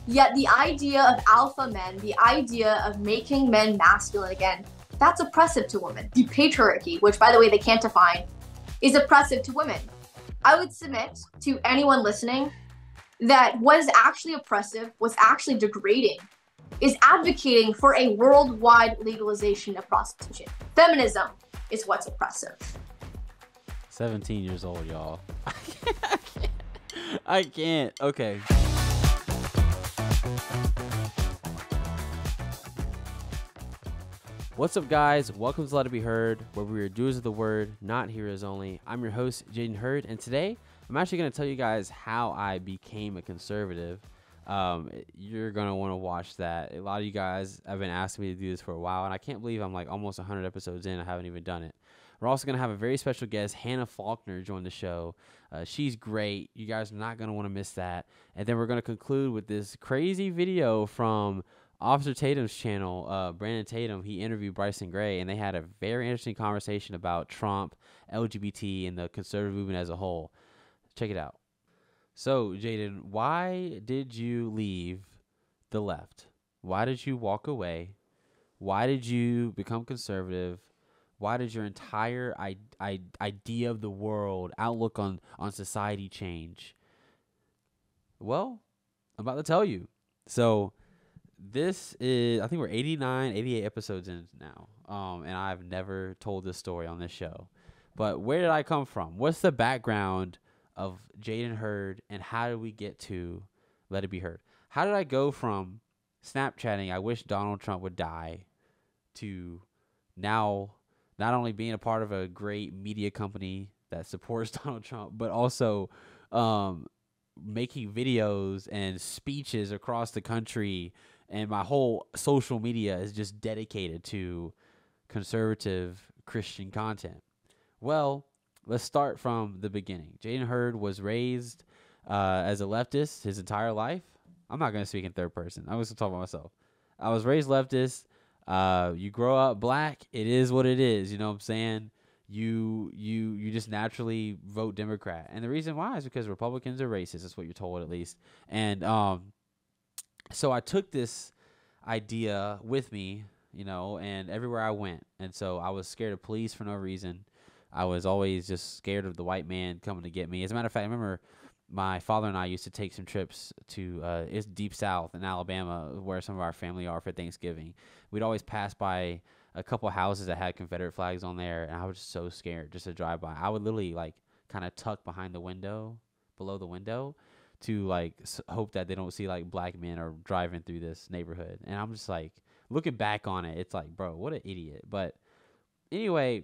Yet the idea of alpha men, the idea of making men masculine again, that's oppressive to women. The patriarchy, which by the way they can't define, is oppressive to women. I would submit to anyone listening that what is actually oppressive, what's actually degrading, is advocating for a worldwide legalization of prostitution. Feminism is what's oppressive. 17 years old, y'all. I can't. Okay. What's up, guys? Welcome to Let It Be Heard, where we are doers of the word, not hearers only. I'm your host, Jaden Heard, and today I'm actually going to tell you guys how I became a conservative. You're going to want to watch that. A lot of you guys have been asking me to do this for a while, and I can't believe I'm like almost 100 episodes in. I haven't even done it. We're also going to have a very special guest, Hannah Faulkner, join the show. She's great. You guys are not going to want to miss that. And then we're going to conclude with this crazy video from Officer Tatum's channel, Brandon Tatum. He interviewed Bryson and they had a very interesting conversation about Trump, LGBT, and the conservative movement as a whole. Check it out. So, Jaden, why did you leave the left? Why did you walk away? Why did you become conservative? Why did your entire idea of the world, outlook on society change? Well, I'm about to tell you. So, this is, I think we're 89, 88 episodes in now, and I've never told this story on this show. But where did I come from? What's the background of Jaden Heard, and how did we get to Let It Be Heard? How did I go from Snapchatting, I wish Donald Trump would die, to now not only being a part of a great media company that supports Donald Trump, but also making videos and speeches across the country, and my whole social media is just dedicated to conservative Christian content? Well, let's start from the beginning. Jaden Heard was raised as a leftist his entire life. I'm not going to speak in third person. I'm just going to talk about myself. I was raised leftist. You grow up black, it is what it is. You know what I'm saying? You just naturally vote Democrat. And the reason why is because Republicans are racist. That's what you're told, at least. And so I took this idea with me, and everywhere I went. And so I was scared of police for no reason. I was always just scared of the white man coming to get me. As a matter of fact, I remember my father and I used to take some trips to it's deep south in Alabama, where some of our family are, for Thanksgiving. We'd always pass by a couple houses that had Confederate flags on there, and I was just so scared just to drive by. I would literally like kind of tuck behind the window, below the window, to like hope that they don't see like black men are driving through this neighborhood. And I'm just like, looking back on it, it's like, bro, what an idiot. But anyway,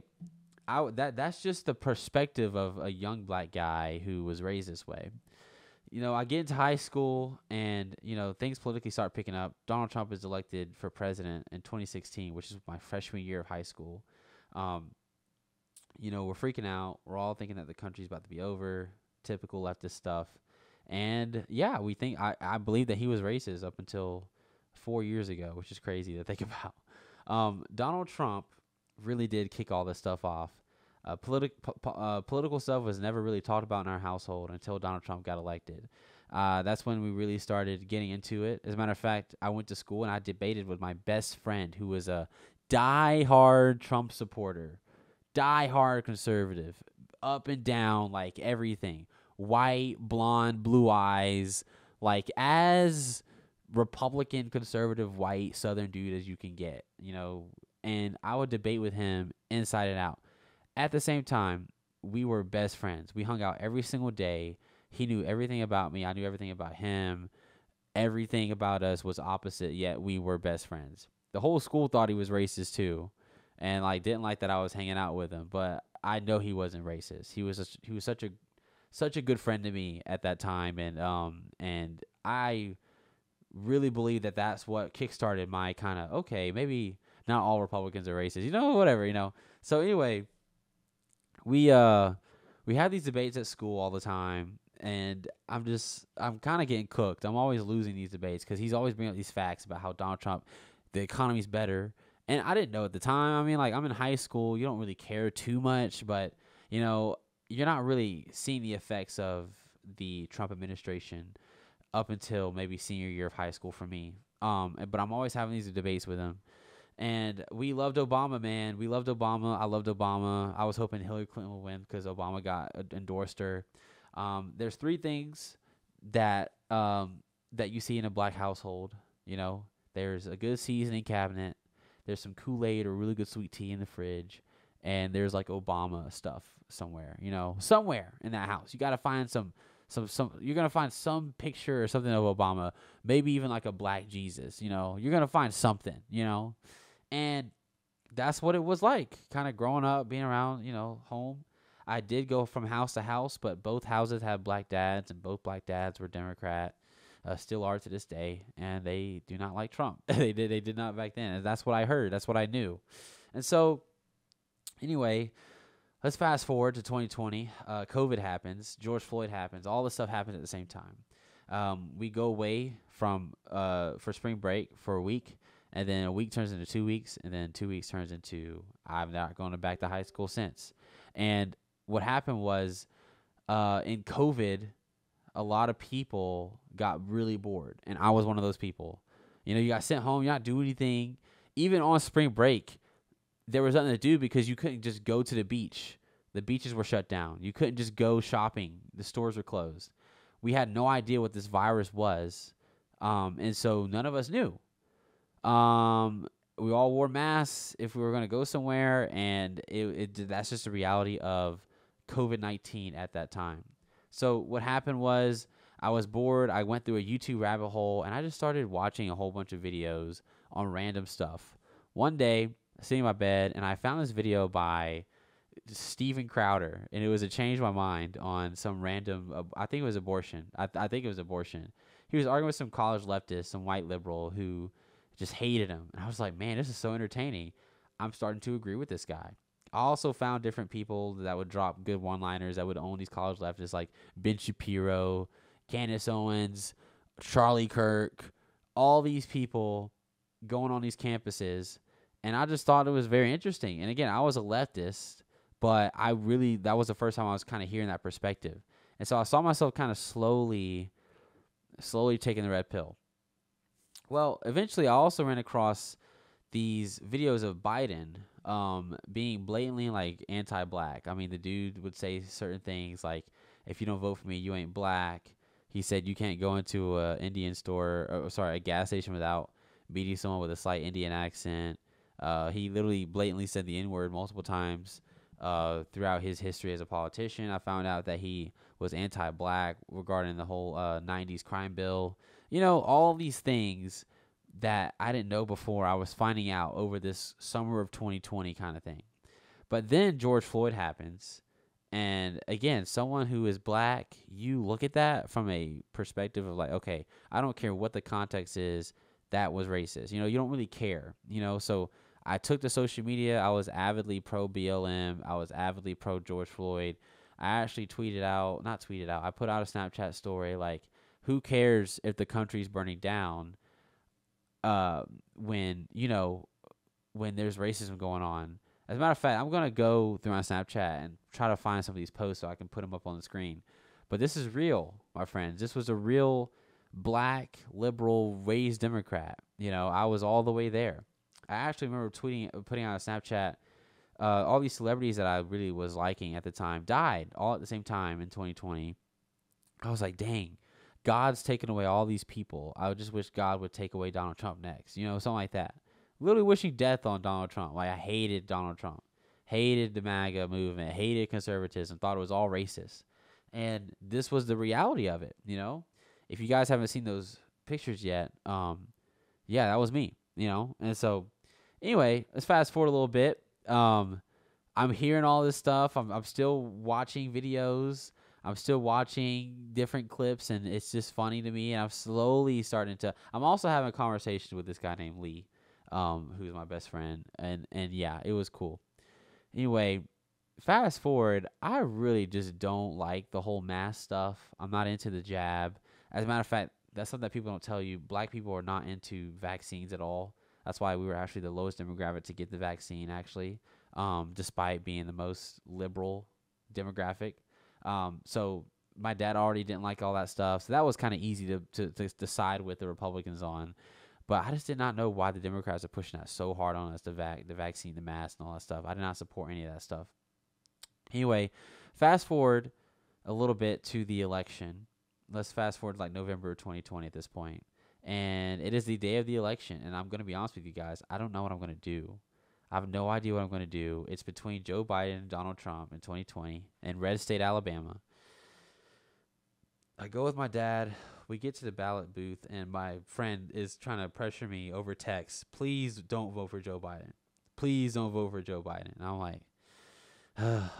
that's just the perspective of a young black guy who was raised this way. I get into high school, and things politically start picking up. Donald Trump is elected for president in 2016, which is my freshman year of high school. We're freaking out. We're all thinking that the country's about to be over. Typical leftist stuff. And yeah, I believe that he was racist up until 4 years ago, which is crazy to think about. Donald Trump really did kick all this stuff off. Political stuff was never really talked about in our household until Donald Trump got elected. That's when we really started getting into it. As a matter of fact, I went to school and I debated with my best friend, who was a die-hard Trump supporter, die-hard conservative, up and down, like everything. White, blonde, blue eyes, like as Republican, conservative, white, Southern dude as you can get, and I would debate with him inside and out. At the same time, we were best friends. We hung out every single day. He knew everything about me. I knew everything about him. Everything about us was opposite, yet we were best friends. The whole school thought he was racist too, and like didn't like that I was hanging out with him. But I know he wasn't racist. He was such a good friend to me at that time, and I really believe that that's what kickstarted my kind of, okay, maybe not all Republicans are racist, whatever. So anyway, we have these debates at school all the time, and I'm kind of getting cooked. I'm always losing these debates because he's always bringing up these facts about how Donald Trump, the economy's better. And I didn't know at the time. I mean, like, I'm in high school. You don't really care too much, but, you're not really seeing the effects of the Trump administration up until maybe senior year of high school for me. But I'm always having these debates with him. And we loved Obama, man. We loved Obama. I loved Obama. I was hoping Hillary Clinton would win because Obama got endorsed her. There's three things that that you see in a black household. You know, there's a good seasoning cabinet. There's some Kool-Aid or really good sweet tea in the fridge, and there's like Obama stuff somewhere. You know, somewhere in that house, you gotta find some. You're gonna find some picture or something of Obama. Maybe even like a black Jesus. You know, you're gonna find something. You know. And that's what it was like, kind of growing up, being around, home. I did go from house to house, but both houses had black dads, and both black dads were Democrat, still are to this day, and they do not like Trump. They did not back then, and that's what I heard. That's what I knew. And so, anyway, let's fast forward to 2020. COVID happens. George Floyd happens. All this stuff happens at the same time. We go away for spring break for a week. And then a week turns into 2 weeks, and then 2 weeks turns into I've not gone back to high school since. And what happened was in COVID, a lot of people got really bored, and I was one of those people. You got sent home, you not do anything. Even on spring break, there was nothing to do because you couldn't just go to the beach. The beaches were shut down. You couldn't just go shopping. The stores were closed. We had no idea what this virus was, and so none of us knew. We all wore masks if we were going to go somewhere, and that's just the reality of COVID-19 at that time. So what happened was I was bored. I went through a YouTube rabbit hole, and I just started watching a whole bunch of videos on random stuff. One day, sitting in my bed, and I found this video by Steven Crowder, and it was a change my mind on some random, I think it was abortion. I think it was abortion. He was arguing with some college leftist, some white liberal who just hated him. And I was like, man, this is so entertaining. I'm starting to agree with this guy. I also found different people that would drop good one-liners that would own these college leftists, like Ben Shapiro, Candace Owens, Charlie Kirk, all these people going on these campuses. And I just thought it was very interesting. And again, I was a leftist, but that was the first time I was kind of hearing that perspective. And so I saw myself kind of slowly taking the red pill. Well, eventually I also ran across these videos of Biden being blatantly like anti-black. I mean, the dude would say certain things like, if you don't vote for me, you ain't black. He said you can't go into a gas station without meeting someone with a slight Indian accent. He literally blatantly said the N-word multiple times throughout his history as a politician. I found out that he was anti-black regarding the whole 90s crime bill. All these things that I didn't know before, I was finding out over this summer of 2020 kind of thing. But then George Floyd happens. And again, someone who is black, you look at that from a perspective of like, okay, I don't care what the context is, that was racist. You don't really care. So I took to social media. I was avidly pro BLM. I was avidly pro George Floyd. I actually I put out a Snapchat story like, who cares if the country's burning down when there's racism going on? As a matter of fact, I'm going to go through my Snapchat and try to find some of these posts so I can put them up on the screen. But this is real, my friends. This was a real black, liberal, raised Democrat. I was all the way there. I actually remember putting out a Snapchat. All these celebrities that I really was liking at the time died all at the same time in 2020. I was like, dang. God's taken away all these people. I just wish God would take away Donald Trump next. Something like that. Literally wishing death on Donald Trump. Like, I hated Donald Trump. Hated the MAGA movement. Hated conservatism. Thought it was all racist. And this was the reality of it, If you guys haven't seen those pictures yet, yeah, that was me, And so, anyway, let's fast forward a little bit. I'm hearing all this stuff. I'm still watching videos. I'm still watching different clips, and it's just funny to me. And I'm slowly I'm also having a conversation with this guy named Lee, who's my best friend. And yeah, it was cool. Anyway, fast forward, I really just don't like the whole mask stuff. I'm not into the jab. As a matter of fact, that's something that people don't tell you. Black people are not into vaccines at all. That's why we were actually the lowest demographic to get the vaccine, actually, despite being the most liberal demographic. So my dad already didn't like all that stuff, so that was kind of easy to decide with the Republicans on. But I just did not know why the Democrats are pushing that so hard on us, the vaccine, the mask, and all that stuff. I did not support any of that stuff. Anyway, fast forward a little bit to the election. Let's fast forward to like November 2020 at this point. And it is the day of the election. And I'm going to be honest with you guys. I don't know what I'm going to do. I have no idea what I'm going to do. It's between Joe Biden and Donald Trump in 2020 in red state Alabama. I go with my dad. We get to the ballot booth, and my friend is trying to pressure me over text. Please don't vote for Joe Biden. Please don't vote for Joe Biden. And I'm like,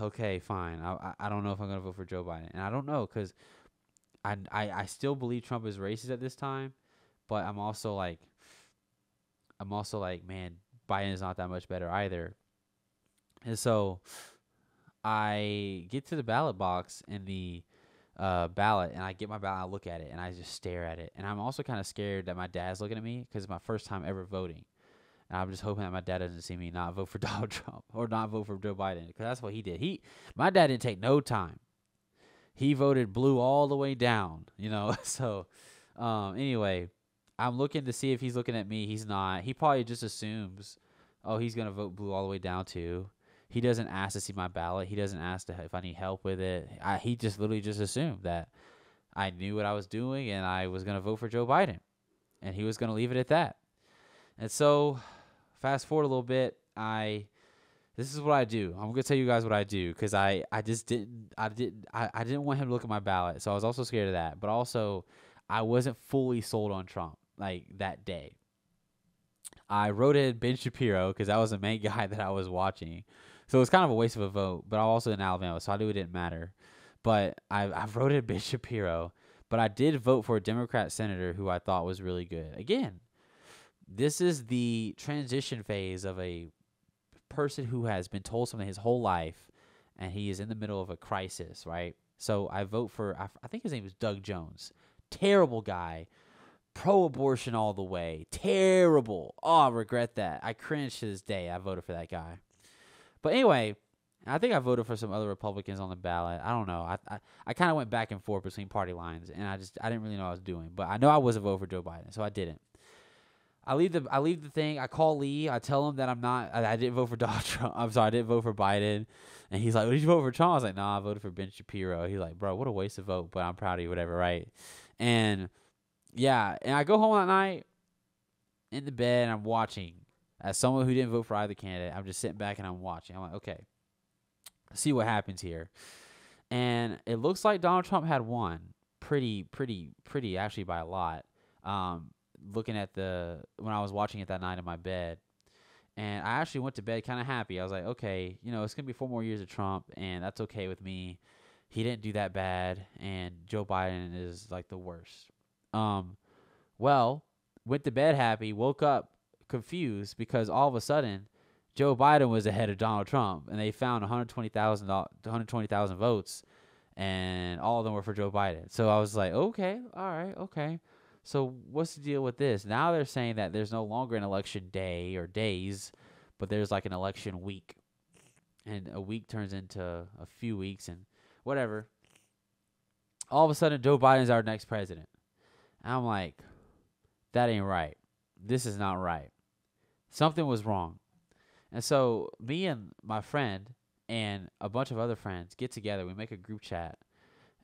okay, fine. I don't know if I'm going to vote for Joe Biden. And I don't know because I still believe Trump is racist at this time. But I'm also like, man, Biden is not that much better either. And so I get to the ballot box in the ballot, and I get my ballot, I look at it, and I just stare at it. And I'm also kind of scared that my dad's looking at me because it's my first time ever voting. And I'm just hoping that my dad doesn't see me not vote for Donald Trump or not vote for Joe Biden, because that's what he did. My dad didn't take no time. He voted blue all the way down, So anyway, I'm looking to see if he's looking at me. He's not. He probably just assumes, oh, he's going to vote blue all the way down too. He doesn't ask to see my ballot. He doesn't ask if I need help with it. He just literally just assumed that I knew what I was doing and I was going to vote for Joe Biden. And he was going to leave it at that. And so fast forward a little bit, this is what I do. I'm going to tell you guys what I do, because I didn't want him to look at my ballot. So I was also scared of that. But also, I wasn't fully sold on Trump like that day. I wrote in Ben Shapiro because that was the main guy that I was watching. So it was kind of a waste of a vote, but I'm also in Alabama, so I knew it didn't matter. But I wrote in Ben Shapiro, but I did vote for a Democrat senator who I thought was really good. Again, this is the transition phase of a person who has been told something his whole life, and he is in the middle of a crisis, right? So I vote for, I think his name is Doug Jones. Terrible guy. Pro-abortion all the way. Terrible. Oh, I regret that. I cringe to this day. I voted for that guy. But anyway, I think I voted for some other Republicans on the ballot. I don't know. I kind of went back and forth between party lines, and I didn't really know what I was doing. But I know I wasn't voting for Joe Biden, so I didn't. I leave the thing. I call Lee. I tell him that I didn't vote for Donald Trump. I'm sorry, I didn't vote for Biden. And he's like, "What did you vote for Trump?" I was like, "Nah, I voted for Ben Shapiro." He's like, "Bro, what a waste of vote, but I'm proud of you, whatever, right?" And yeah, and I go home that night in the bed, and I'm watching. As someone who didn't vote for either candidate, I'm just sitting back and I'm watching. I'm like, okay, let's see what happens here. And it looks like Donald Trump had won pretty actually by a lot. Looking at when I was watching it that night in my bed. And I actually went to bed kind of happy. I was like, okay, it's going to be 4 more years of Trump, and that's okay with me. He didn't do that bad, and Joe Biden is like the worst. Well, went to bed happy, woke up confused because all of a sudden Joe Biden was ahead of Donald Trump, and they found 120,000 votes, and all of them were for Joe Biden. So I was like, okay, all right, okay. So what's the deal with this? Now they're saying that there's no longer an election day or days, but there's like an election week, and a week turns into a few weeks and whatever. All of a sudden, Joe Biden's our next president. And I'm like, that ain't right. This is not right. Something was wrong. And so me and my friend and a bunch of other friends get together. We make a group chat.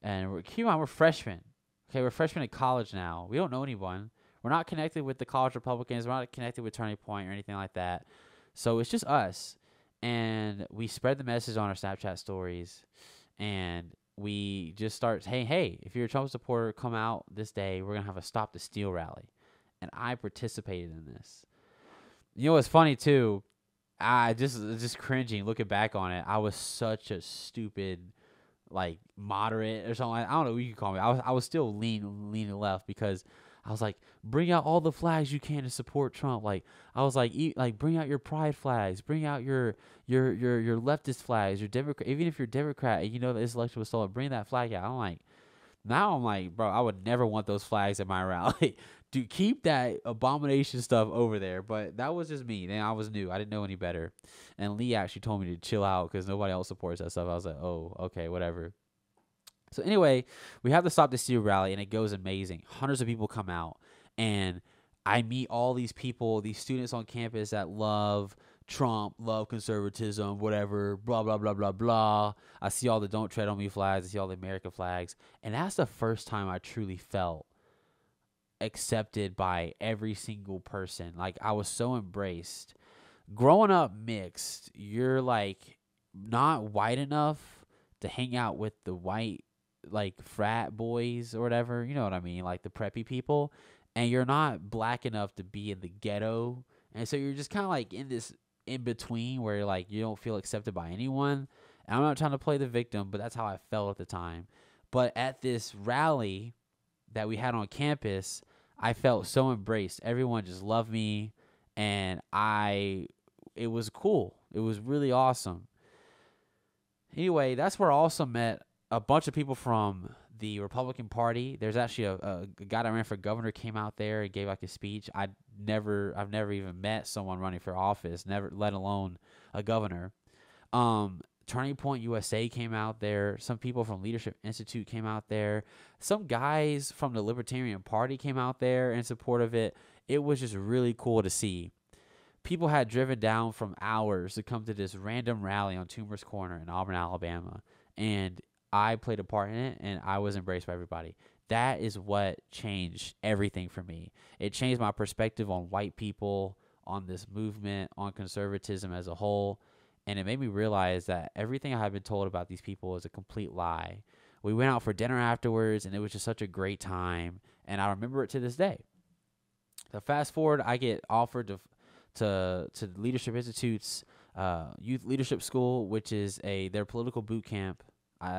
And keep in mind, we're freshmen. Okay, we're freshmen in college now. We don't know anyone. We're not connected with the college Republicans. We're not connected with Turning Point or anything like that. So it's just us. And we spread the message on our Snapchat stories. And we just start, hey, if you're a Trump supporter, come out this day. We're going to have a Stop the Steal rally. And I participated in this. You know what's funny, too? I just cringing, looking back on it. I was such a stupid, like, moderate or something. I don't know what you can call me. I was still leaning left because I was like, bring out all the flags you can to support Trump. Like, I was like, bring out your pride flags, bring out your leftist flags, your Democrat. Even if you're Democrat and you know that this election was stolen, bring that flag out. I'm like, bro, I would never want those flags at my rally. Dude, keep that abomination stuff over there. But that was just me. Then I was new. I didn't know any better. And Lee actually told me to chill out because nobody else supports that stuff. I was like, oh, okay, whatever. So anyway, we have the Stop the Steal rally, and it goes amazing. Hundreds of people come out, and I meet all these people, these students on campus that love Trump, love conservatism, whatever, blah, blah, blah, blah, blah. I see all the Don't Tread on Me flags. I see all the American flags. And that's the first time I truly felt accepted by every single person. Like, I was so embraced. Growing up mixed, you're like not white enough to hang out with the white, like, frat boys or whatever. You know what I mean? Like the preppy people. And you're not black enough to be in the ghetto. And so you're just kind of like in this in between where like you don't feel accepted by anyone. And I'm not trying to play the victim, but that's how I felt at the time. But at this rally that we had on campus, I felt so embraced. Everyone just loved me, and it was cool. It was really awesome. Anyway, that's where I also met a bunch of people from the Republican Party. There's actually a guy that ran for governor came out there and gave like a speech. I've never even met someone running for office, never, let alone a governor. Turning Point USA came out there. Some people from Leadership Institute came out there. Some guys from the Libertarian Party came out there in support of it. It was just really cool to see. People had driven down from hours to come to this random rally on Toomer's Corner in Auburn, Alabama, and I played a part in it, and I was embraced by everybody. That is what changed everything for me. It changed my perspective on white people, on this movement, on conservatism as a whole, and it made me realize that everything I had been told about these people is a complete lie. We went out for dinner afterwards, and it was just such a great time, and I remember it to this day. So fast forward, I get offered to Leadership Institute's Youth Leadership School, which is their political boot camp.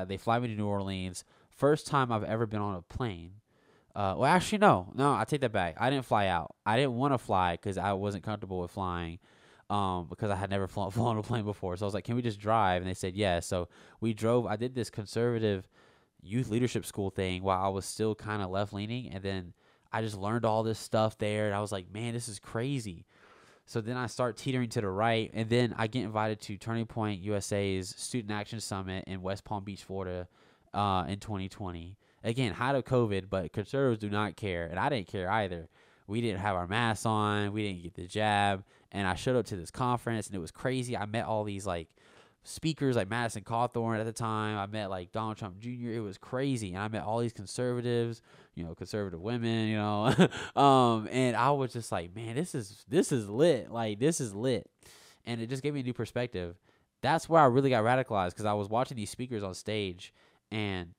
They fly me to New Orleans. First time I've ever been on a plane. Well, actually, no, I take that back. I didn't fly out. I didn't want to fly because I wasn't comfortable with flying, because I had never flown a plane before. So I was like, can we just drive? And they said yes. So we drove. I did this conservative youth leadership school thing while I was still kind of left leaning, and then I just learned all this stuff there, and I was like, man, this is crazy. So then I start teetering to the right, and then I get invited to Turning Point USA's Student Action Summit in West Palm Beach, Florida, in 2020. Again, height of COVID, but conservatives do not care, and I didn't care either. We didn't have our masks on. We didn't get the jab, and I showed up to this conference, and it was crazy. I met all these, like, speakers like Madison Cawthorn at the time. I met like Donald Trump Jr. It was crazy, and I met all these conservatives, conservative women, and I was just like, man, this is lit. Like, this is lit, and it just gave me a new perspective. That's where I really got radicalized, because I was watching these speakers on stage, and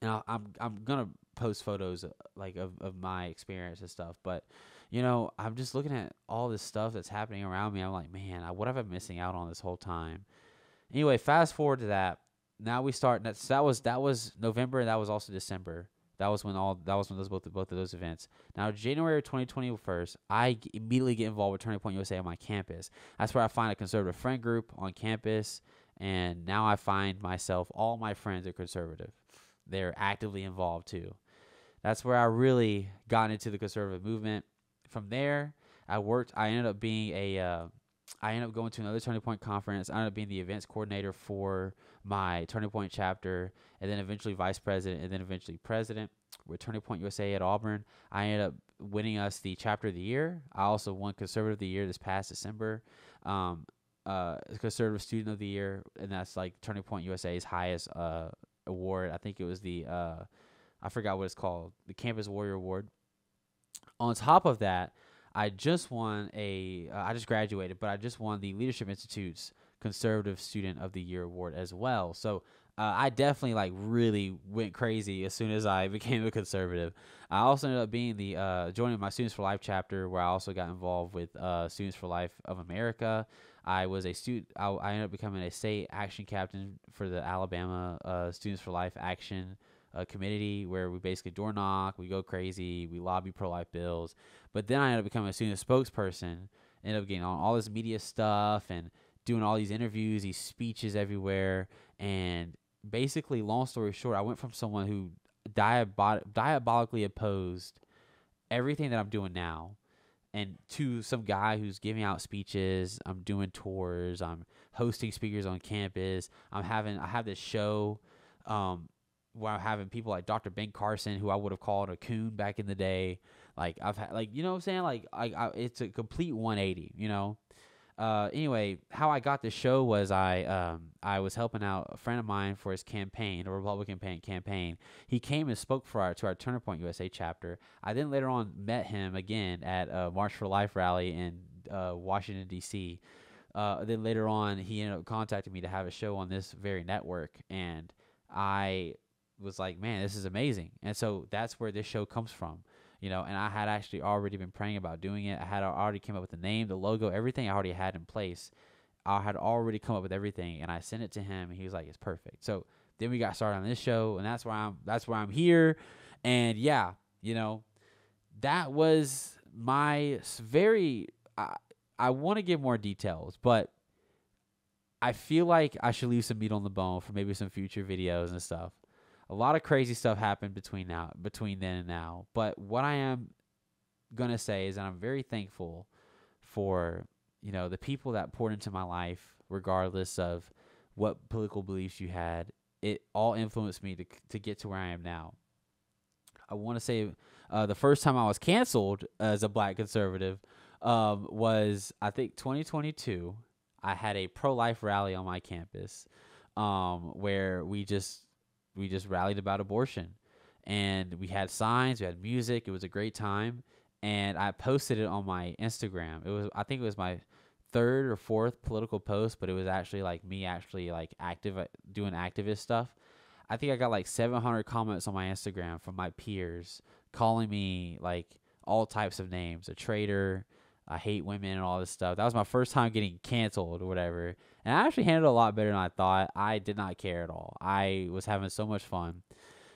I'm gonna post photos of my experience and stuff, but I'm just looking at all this stuff that's happening around me. I'm like, man, what have I been missing out on this whole time? Anyway, fast forward to that. Now we start. That was November, and that was also December. That was when both of those events. Now January 2021, I immediately get involved with Turning Point USA on my campus. That's where I find a conservative friend group on campus, and now I find myself, all my friends are conservative. They're actively involved too. That's where I really got into the conservative movement. From there, I ended up going to another Turning Point conference. I ended up being the events coordinator for my Turning Point chapter, and then eventually vice president, and then eventually president with Turning Point USA at Auburn. I ended up winning us the chapter of the year. I also won conservative of the year this past December, conservative student of the year, and that's like Turning Point USA's highest award. I think it was I forgot what it's called, the Campus Warrior Award. On top of that, I just graduated, but I just won the Leadership Institute's Conservative Student of the Year Award as well. So I definitely really went crazy as soon as I became a conservative. I also ended up being joining my Students for Life chapter, where I also got involved with Students for Life of America. I was a student. I ended up becoming a state action captain for the Alabama Students for Life Action committee, where we basically door knock, we go crazy, we lobby pro-life bills. But then I ended up becoming a student spokesperson, ended up getting on all this media stuff and doing all these interviews, these speeches everywhere. And basically, long story short, I went from someone who diabolically opposed everything that I'm doing now, and to some guy who's giving out speeches. I'm doing tours, I'm hosting speakers on campus, I have this show. while having people like Dr. Ben Carson, who I would have called a coon back in the day. Like I've had, like, you know what I'm saying? Like it's a complete 180, you know? Anyway, how I got this show was I was helping out a friend of mine for his campaign, a Republican campaign. He came and spoke to our Turning Point USA chapter. I then later on met him again at a March for Life rally in Washington D.C. Then later on, he ended up contacting me to have a show on this very network, and I was like, man, this is amazing. And so that's where this show comes from. You know, and I had actually already been praying about doing it. I had already came up with the name, the logo, everything I already had in place. I had already come up with everything, and I sent it to him, and he was like, "It's perfect." So then we got started on this show, and that's why I'm here. And yeah, you know, that was my very. I want to give more details, but I feel like I should leave some meat on the bone for maybe some future videos and stuff. A lot of crazy stuff happened between then and now. But what I am gonna say is that I'm very thankful for, you know, the people that poured into my life, regardless of what political beliefs you had. It all influenced me to get to where I am now. I want to say the first time I was canceled as a black conservative was, I think, 2022. I had a pro-life rally on my campus where we just rallied about abortion, and we had signs, we had music. It was a great time, and I posted it on my Instagram. I think it was my third or fourth political post, but it was actually like me actually like doing activist stuff. I think I got like 700 comments on my Instagram from my peers calling me like all types of names, a traitor, I hate women, and all this stuff. That was my first time getting canceled or whatever. And I actually handled it a lot better than I thought. I did not care at all. I was having so much fun.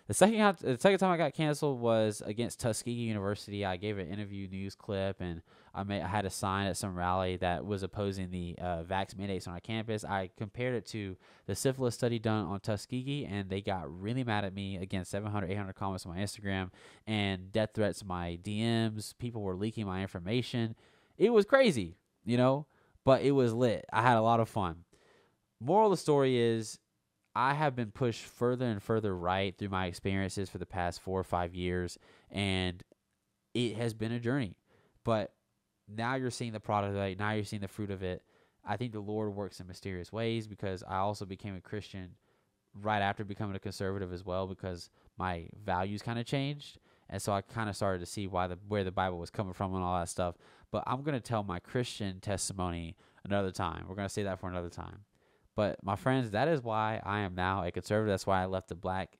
The second time I got canceled was against Tuskegee University. I gave an interview news clip, and I had a sign at some rally that was opposing the vax mandates on our campus. I compared it to the syphilis study done on Tuskegee, and they got really mad at me. Again, 700, 800 comments on my Instagram, and death threats in my DMs. People were leaking my information. It was crazy, you know, but it was lit. I had a lot of fun. Moral of the story is, I have been pushed further and further right through my experiences for the past 4 or 5 years, and it has been a journey. But now you're seeing the product of it. Now you're seeing the fruit of it. I think the Lord works in mysterious ways, because I also became a Christian right after becoming a conservative as well, because my values kind of changed. And so I kind of started to see where the Bible was coming from and all that stuff. But I'm going to tell my Christian testimony another time. We're going to say that for another time. But my friends, that is why I am now a conservative. That's why I left the black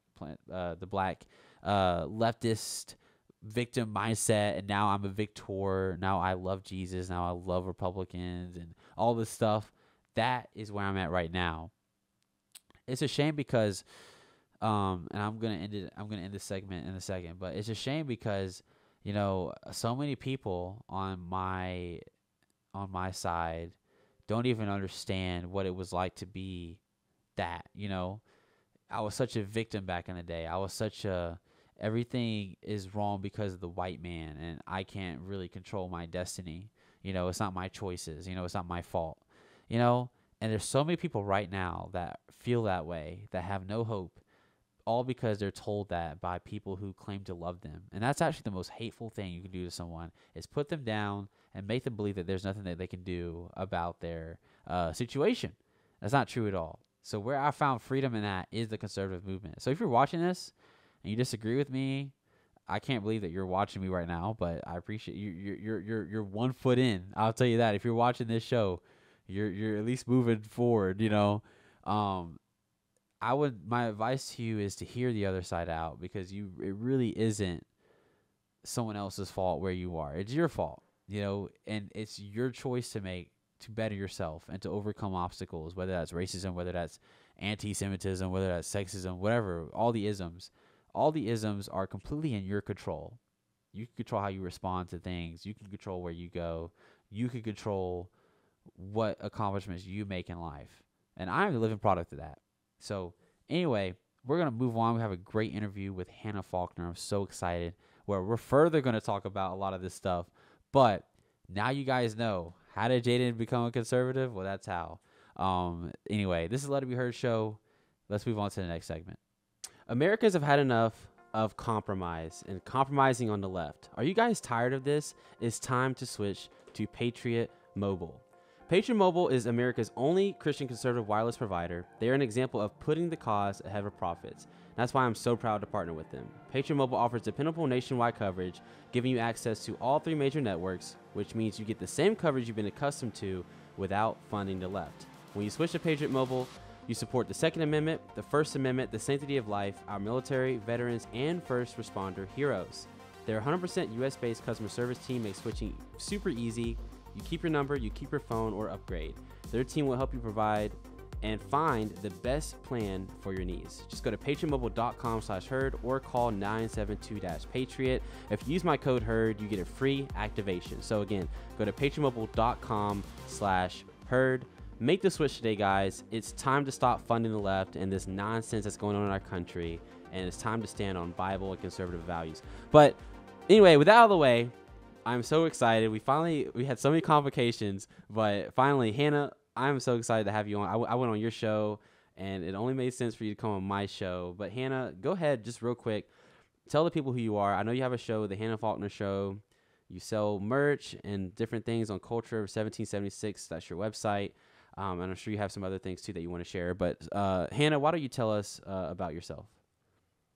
leftist victim mindset, and now I'm a victor. Now I love Jesus. Now I love Republicans and all this stuff. That is where I'm at right now. It's a shame because, and I'm gonna end it. I'm gonna end this segment in a second. But it's a shame because, you know, so many people on my side don't even understand what it was like to be that, you know. I was such a victim back in the day. I was such a, everything is wrong because of the white man, and I can't really control my destiny. You know, it's not my choices. You know, it's not my fault. You know, and there's so many people right now that feel that way, that have no hope, all because they're told that by people who claim to love them. And that's actually the most hateful thing you can do to someone, is put them down and make them believe that there's nothing that they can do about their situation. That's not true at all. So where I found freedom in that is the conservative movement. So if you're watching this and you disagree with me, I can't believe that you're watching me right now, but I appreciate you. You're 1 foot in. I'll tell you that. If you're watching this show, you're at least moving forward. You know, my advice to you is to hear the other side out, because it really isn't someone else's fault where you are. It's your fault, you know, and it's your choice to make to better yourself and to overcome obstacles, whether that's racism, whether that's anti-Semitism, whether that's sexism, whatever. All the isms are completely in your control. You can control how you respond to things. You can control where you go. You can control what accomplishments you make in life. And I'm the living product of that. So anyway, we're going to move on. We have a great interview with Hannah Faulkner. I'm so excited, where we're further going to talk about a lot of this stuff. But now you guys know, how did Jaden become a conservative? Well, that's how. Anyway, this is Let It Be Heard show. Let's move on to the next segment. Americans have had enough of compromise and compromising on the left. Are you guys tired of this? It's time to switch to Patriot Mobile. Patriot Mobile is America's only Christian conservative wireless provider. They are an example of putting the cause ahead of profits. That's why I'm so proud to partner with them. Patriot Mobile offers dependable nationwide coverage, giving you access to all 3 major networks, which means you get the same coverage you've been accustomed to without funding the left. When you switch to Patriot Mobile, you support the Second Amendment, the First Amendment, the sanctity of life, our military, veterans, and first responder heroes. Their 100% US-based customer service team makes switching super easy. You keep your number, you keep your phone, or upgrade. Their team will help you provide and find the best plan for your needs. Just go to patriotmobile.com/herd or call 972-PATRIOT. If you use my code HERD, you get a free activation. So again, go to patriotmobile.com/herd. Make the switch today, guys. It's time to stop funding the left and this nonsense that's going on in our country, and it's time to stand on Bible and conservative values. But anyway, with that out of the way, I'm so excited. We had so many complications, but finally, Hannah, I'm so excited to have you on. I went on your show, and it only made sense for you to come on my show. But Hannah, go ahead, just real quick, tell the people who you are. I know you have a show, the Hannah Faulkner Show. You sell merch and different things on Culture of 1776. That's your website. And I'm sure you have some other things too that you want to share. But Hannah, why don't you tell us about yourself?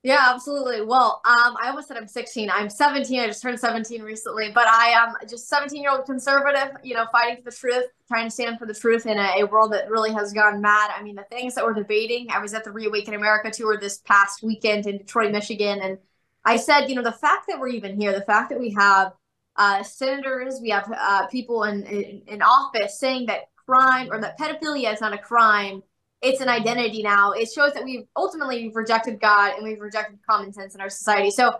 Yeah, absolutely. Well, I almost said I'm 16. I'm 17. I just turned 17 recently, but I am just 17-year-old conservative, fighting for the truth, trying to stand for the truth in a world that really has gone mad. I mean, the things that we're debating, I was at the Reawaken America tour this past weekend in Detroit, Michigan, and I said, the fact that we're even here, the fact that we have senators, we have people in office saying that crime or that pedophilia is not a crime, it's an identity now. It shows that we've rejected God and we've rejected common sense in our society. So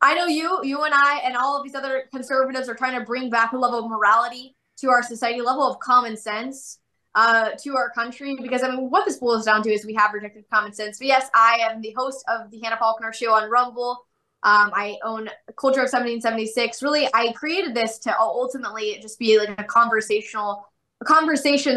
I know you and I and all of these other conservatives are trying to bring back a level of morality to our society, a level of common sense to our country. Because I mean, what this boils down to is we have rejected common sense. But yes, I am the host of the Hannah Faulkner Show on Rumble. I own Culture of 1776. Really, I created this to ultimately just be like a conversation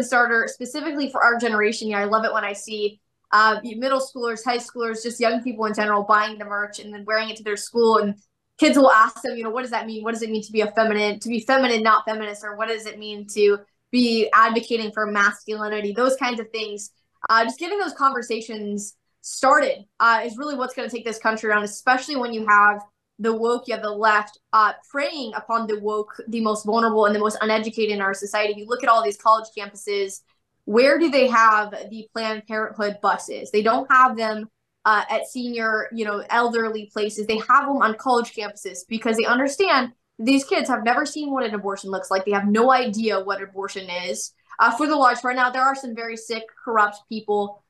starter specifically for our generation. I love it when I see middle schoolers, high schoolers, just young people in general buying the merch and then wearing it to their school. And kids will ask them, what does that mean? What does it mean to be feminine, not feminist? Or what does it mean to be advocating for masculinity? Those kinds of things. Just getting those conversations started is really what's going to take this country around, especially when you have the woke, you have the left preying upon the woke, the most vulnerable and the most uneducated in our society. You look at all these college campuses, where do they have the Planned Parenthood buses? They don't have them at senior, elderly places. They have them on college campuses because they understand these kids have never seen what an abortion looks like. They have no idea what abortion is. For the large part, now there are some very sick, corrupt people,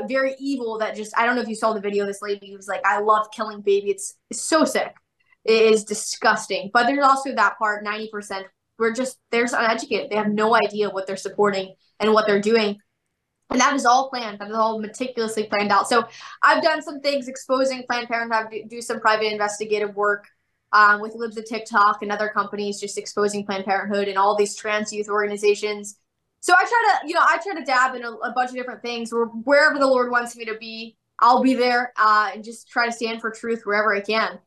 very evil that just, I don't know if you saw the video, this lady who was like, I love killing baby. It's so sick. It is disgusting. But there's also that part, 90%, they're just uneducated. They have no idea what they're supporting and what they're doing. And that is all planned. That is all meticulously planned out. So I've done some things exposing Planned Parenthood, do some private investigative work with Libs of TikTok and other companies, just exposing Planned Parenthood and all these trans youth organizations. So I try to dab in a bunch of different things. Wherever the Lord wants me to be, I'll be there and just try to stand for truth wherever I can.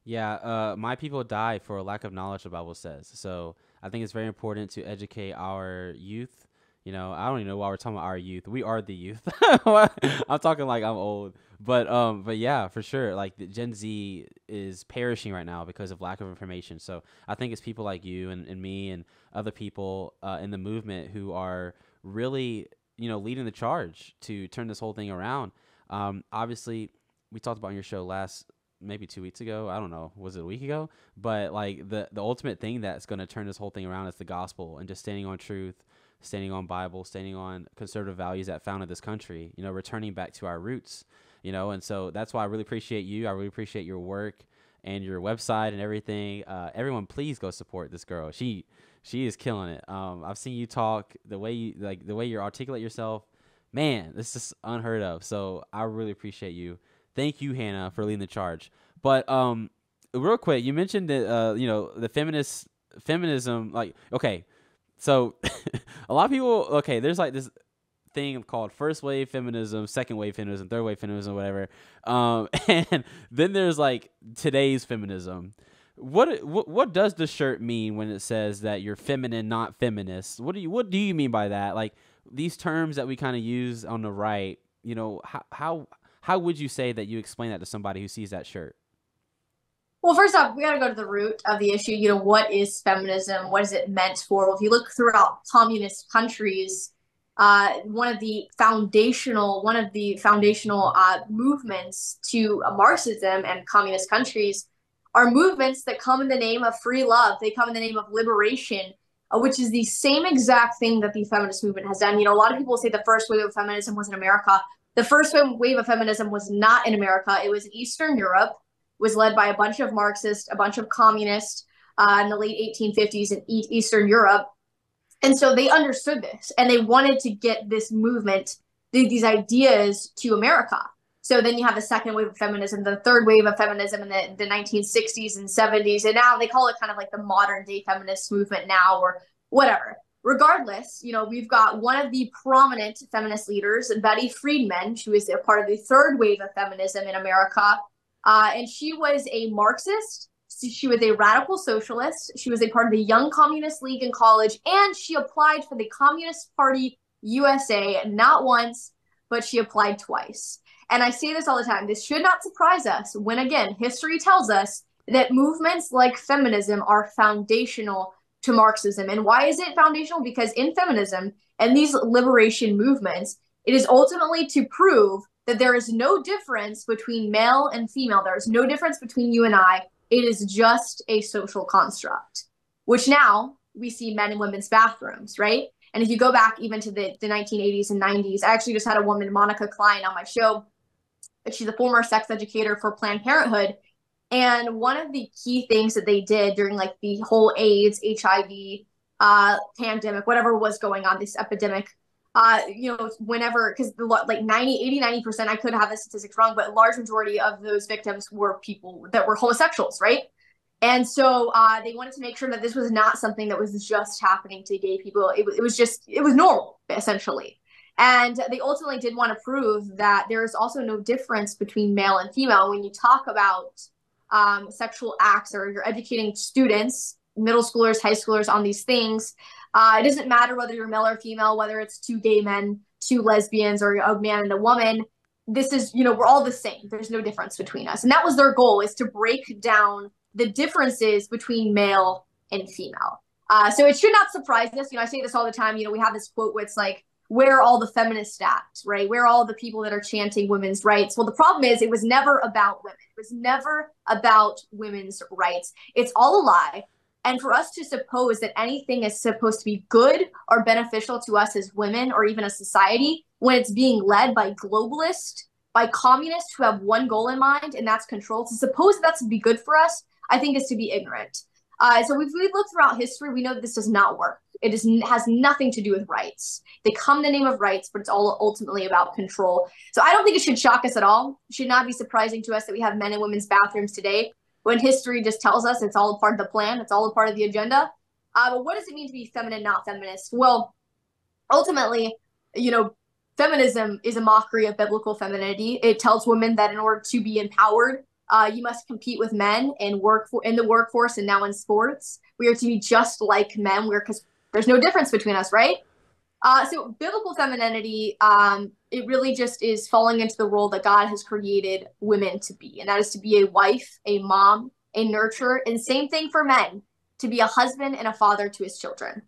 Yeah, my people die for a lack of knowledge, the Bible says. So I think it's very important to educate our youth. I don't even know why we're talking about our youth. We are the youth. I'm talking like I'm old. But yeah, for sure. Like the Gen Z is perishing right now because of lack of information. So I think it's people like you and me and other people in the movement who are really, leading the charge to turn this whole thing around. Obviously, we talked about on your show maybe 2 weeks ago. I don't know. Was it a week ago? But like the ultimate thing that's going to turn this whole thing around is the gospel and just standing on truth, standing on Bible, standing on conservative values that founded this country, returning back to our roots, and so that's why I really appreciate you. I really appreciate your work and your website and everything. Everyone, please go support this girl. She is killing it. I've seen you talk, the way you articulate yourself, man, this is unheard of. So I really appreciate you. Thank you, Hannah, for leading the charge. But real quick, you mentioned that the feminism, like, okay. So a lot of people, there's like this thing called first wave feminism, second wave feminism, third wave feminism, whatever. And then there's like today's feminism. What does the shirt mean when it says that you're feminine, not feminist? What do you mean by that? Like these terms that we kind of use on the right, you know, how would you say that you explain that to somebody who sees that shirt? Well, first off, we got to go to the root of the issue. You know, what is feminism? What is it meant for? Well, if you look throughout communist countries, one of the foundational movements to Marxism and communist countries are movements that come in the name of free love. They come in the name of liberation, which is the same exact thing that the feminist movement has done. You know, a lot of people say the first wave of feminism was in America. The first wave of feminism was not in America. It was in Eastern Europe. Was led by a bunch of Marxists, a bunch of communists in the late 1850s in Eastern Europe. And so they understood this and they wanted to get this movement, these ideas to America. So then you have the second wave of feminism, the third wave of feminism in the 1960s and 70s. And now they call it kind of like the modern day feminist movement now or whatever. Regardless, you know, we've got one of the prominent feminist leaders, Betty Friedman. She was a part of the third wave of feminism in America. And she was a Marxist. She was a radical socialist. She was a part of the Young Communist League in college, and she applied for the Communist Party USA not once, but she applied twice. And I say this all the time. This should not surprise us when, again, history tells us that movements like feminism are foundational to Marxism. And why is it foundational? Because in feminism and these liberation movements, it is ultimately to prove that there is no difference between male and female. There is no difference between you and I. It is just a social construct, which now we see men and women's bathrooms, right? And if you go back even to the 1980s and 90s, I actually just had a woman, Monica Klein, on my show. She's a former sex educator for Planned Parenthood. And one of the key things that they did during like the whole AIDS, HIV pandemic, whatever was going on, this epidemic, you know, whenever, because like 90%, I could have the statistics wrong, but a large majority of those victims were people that were homosexuals, right? And so they wanted to make sure that this was not something that was just happening to gay people. It was normal, essentially. And they ultimately did want to prove that there is also no difference between male and female. When you talk about sexual acts or you're educating students, middle schoolers, high schoolers on these things, it doesn't matter whether you're male or female, whether it's two gay men, two lesbians, or a man and a woman. This is, you know, we're all the same. There's no difference between us. And that was their goal, is to break down the differences between male and female. So it should not surprise us. You know, I say this all the time. You know, we have this quote where it's like, where are all the feminists at, right? Where are all the people that are chanting women's rights? Well, the problem is it was never about women. It was never about women's rights. It's all a lie. And for us to suppose that anything is supposed to be good or beneficial to us as women or even a society when it's being led by globalists, by communists who have one goal in mind, and that's control, to suppose that that's to be good for us, I think is to be ignorant. So if we look throughout history, we know that this does not work. It has nothing to do with rights. They come in the name of rights, but it's all ultimately about control. So I don't think it should shock us at all. It should not be surprising to us that we have men and women's bathrooms today, when history just tells us it's all a part of the plan, it's all a part of the agenda. But what does it mean to be feminine, not feminist? Well, ultimately, you know, feminism is a mockery of biblical femininity. It tells women that in order to be empowered, you must compete with men and in the workforce and now in sports. We are to be just like men, because there's no difference between us, right? So biblical femininity, it really just is falling into the role that God has created women to be. And that is to be a wife, a mom, a nurturer, and same thing for men, to be a husband and a father to his children.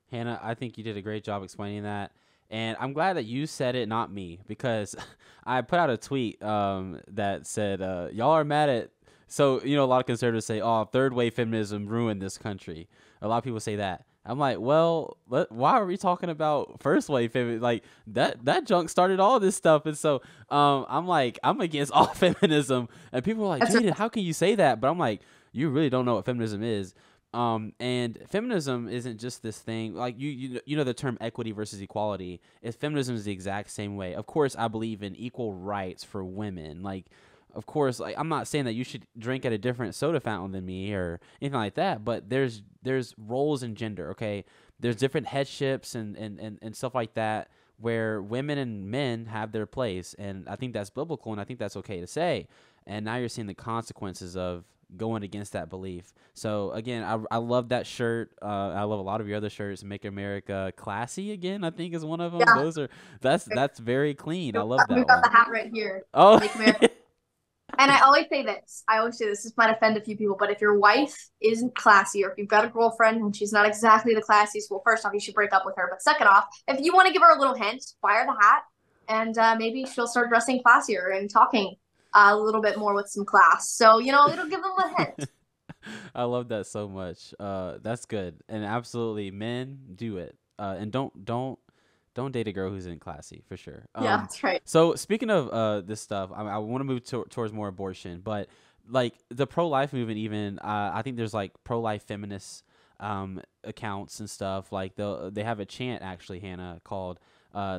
Hannah, I think you did a great job explaining that. And I'm glad that you said it, not me, because I put out a tweet that said, y'all are mad at, so, you know, a lot of conservatives say, oh, third wave feminism ruined this country. A lot of people say that. I'm like, well, why are we talking about first wave feminism? Like that junk started all this stuff. And so I'm like, I'm against all feminism. And people are like, Jaden, how can you say that? But I'm like, you really don't know what feminism is. And feminism isn't just this thing like you know the term equity versus equality. If feminism is the exact same way. Of course, I believe in equal rights for women. Like, of course, like, I'm not saying that you should drink at a different soda fountain than me or anything like that, but there's roles in gender, okay? There's different headships and stuff like that where women and men have their place. And I think that's biblical, and I think that's okay to say. And now you're seeing the consequences of going against that belief. So again, I love that shirt. I love a lot of your other shirts. Make America Classy Again, I think, is one of them. Yeah. That's very clean. I love that We've got one. the hat right here. Oh, Make America. And I always say this. This might offend a few people, but if your wife isn't classy, or if you've got a girlfriend and she's not exactly the classiest, well, first off, you should break up with her. But second off, if you want to give her a little hint, buy her the hat, and maybe she'll start dressing classier and talking a little bit more with some class. So, it'll give them a hint. I love that so much. That's good. And absolutely, men, do it. And don't date a girl who's in classy, for sure. Yeah, that's right. So speaking of this stuff, I want to move towards more abortion, but like the pro-life movement, even I think there's like pro-life feminist accounts and stuff. Like they have a chant, actually, Hannah, called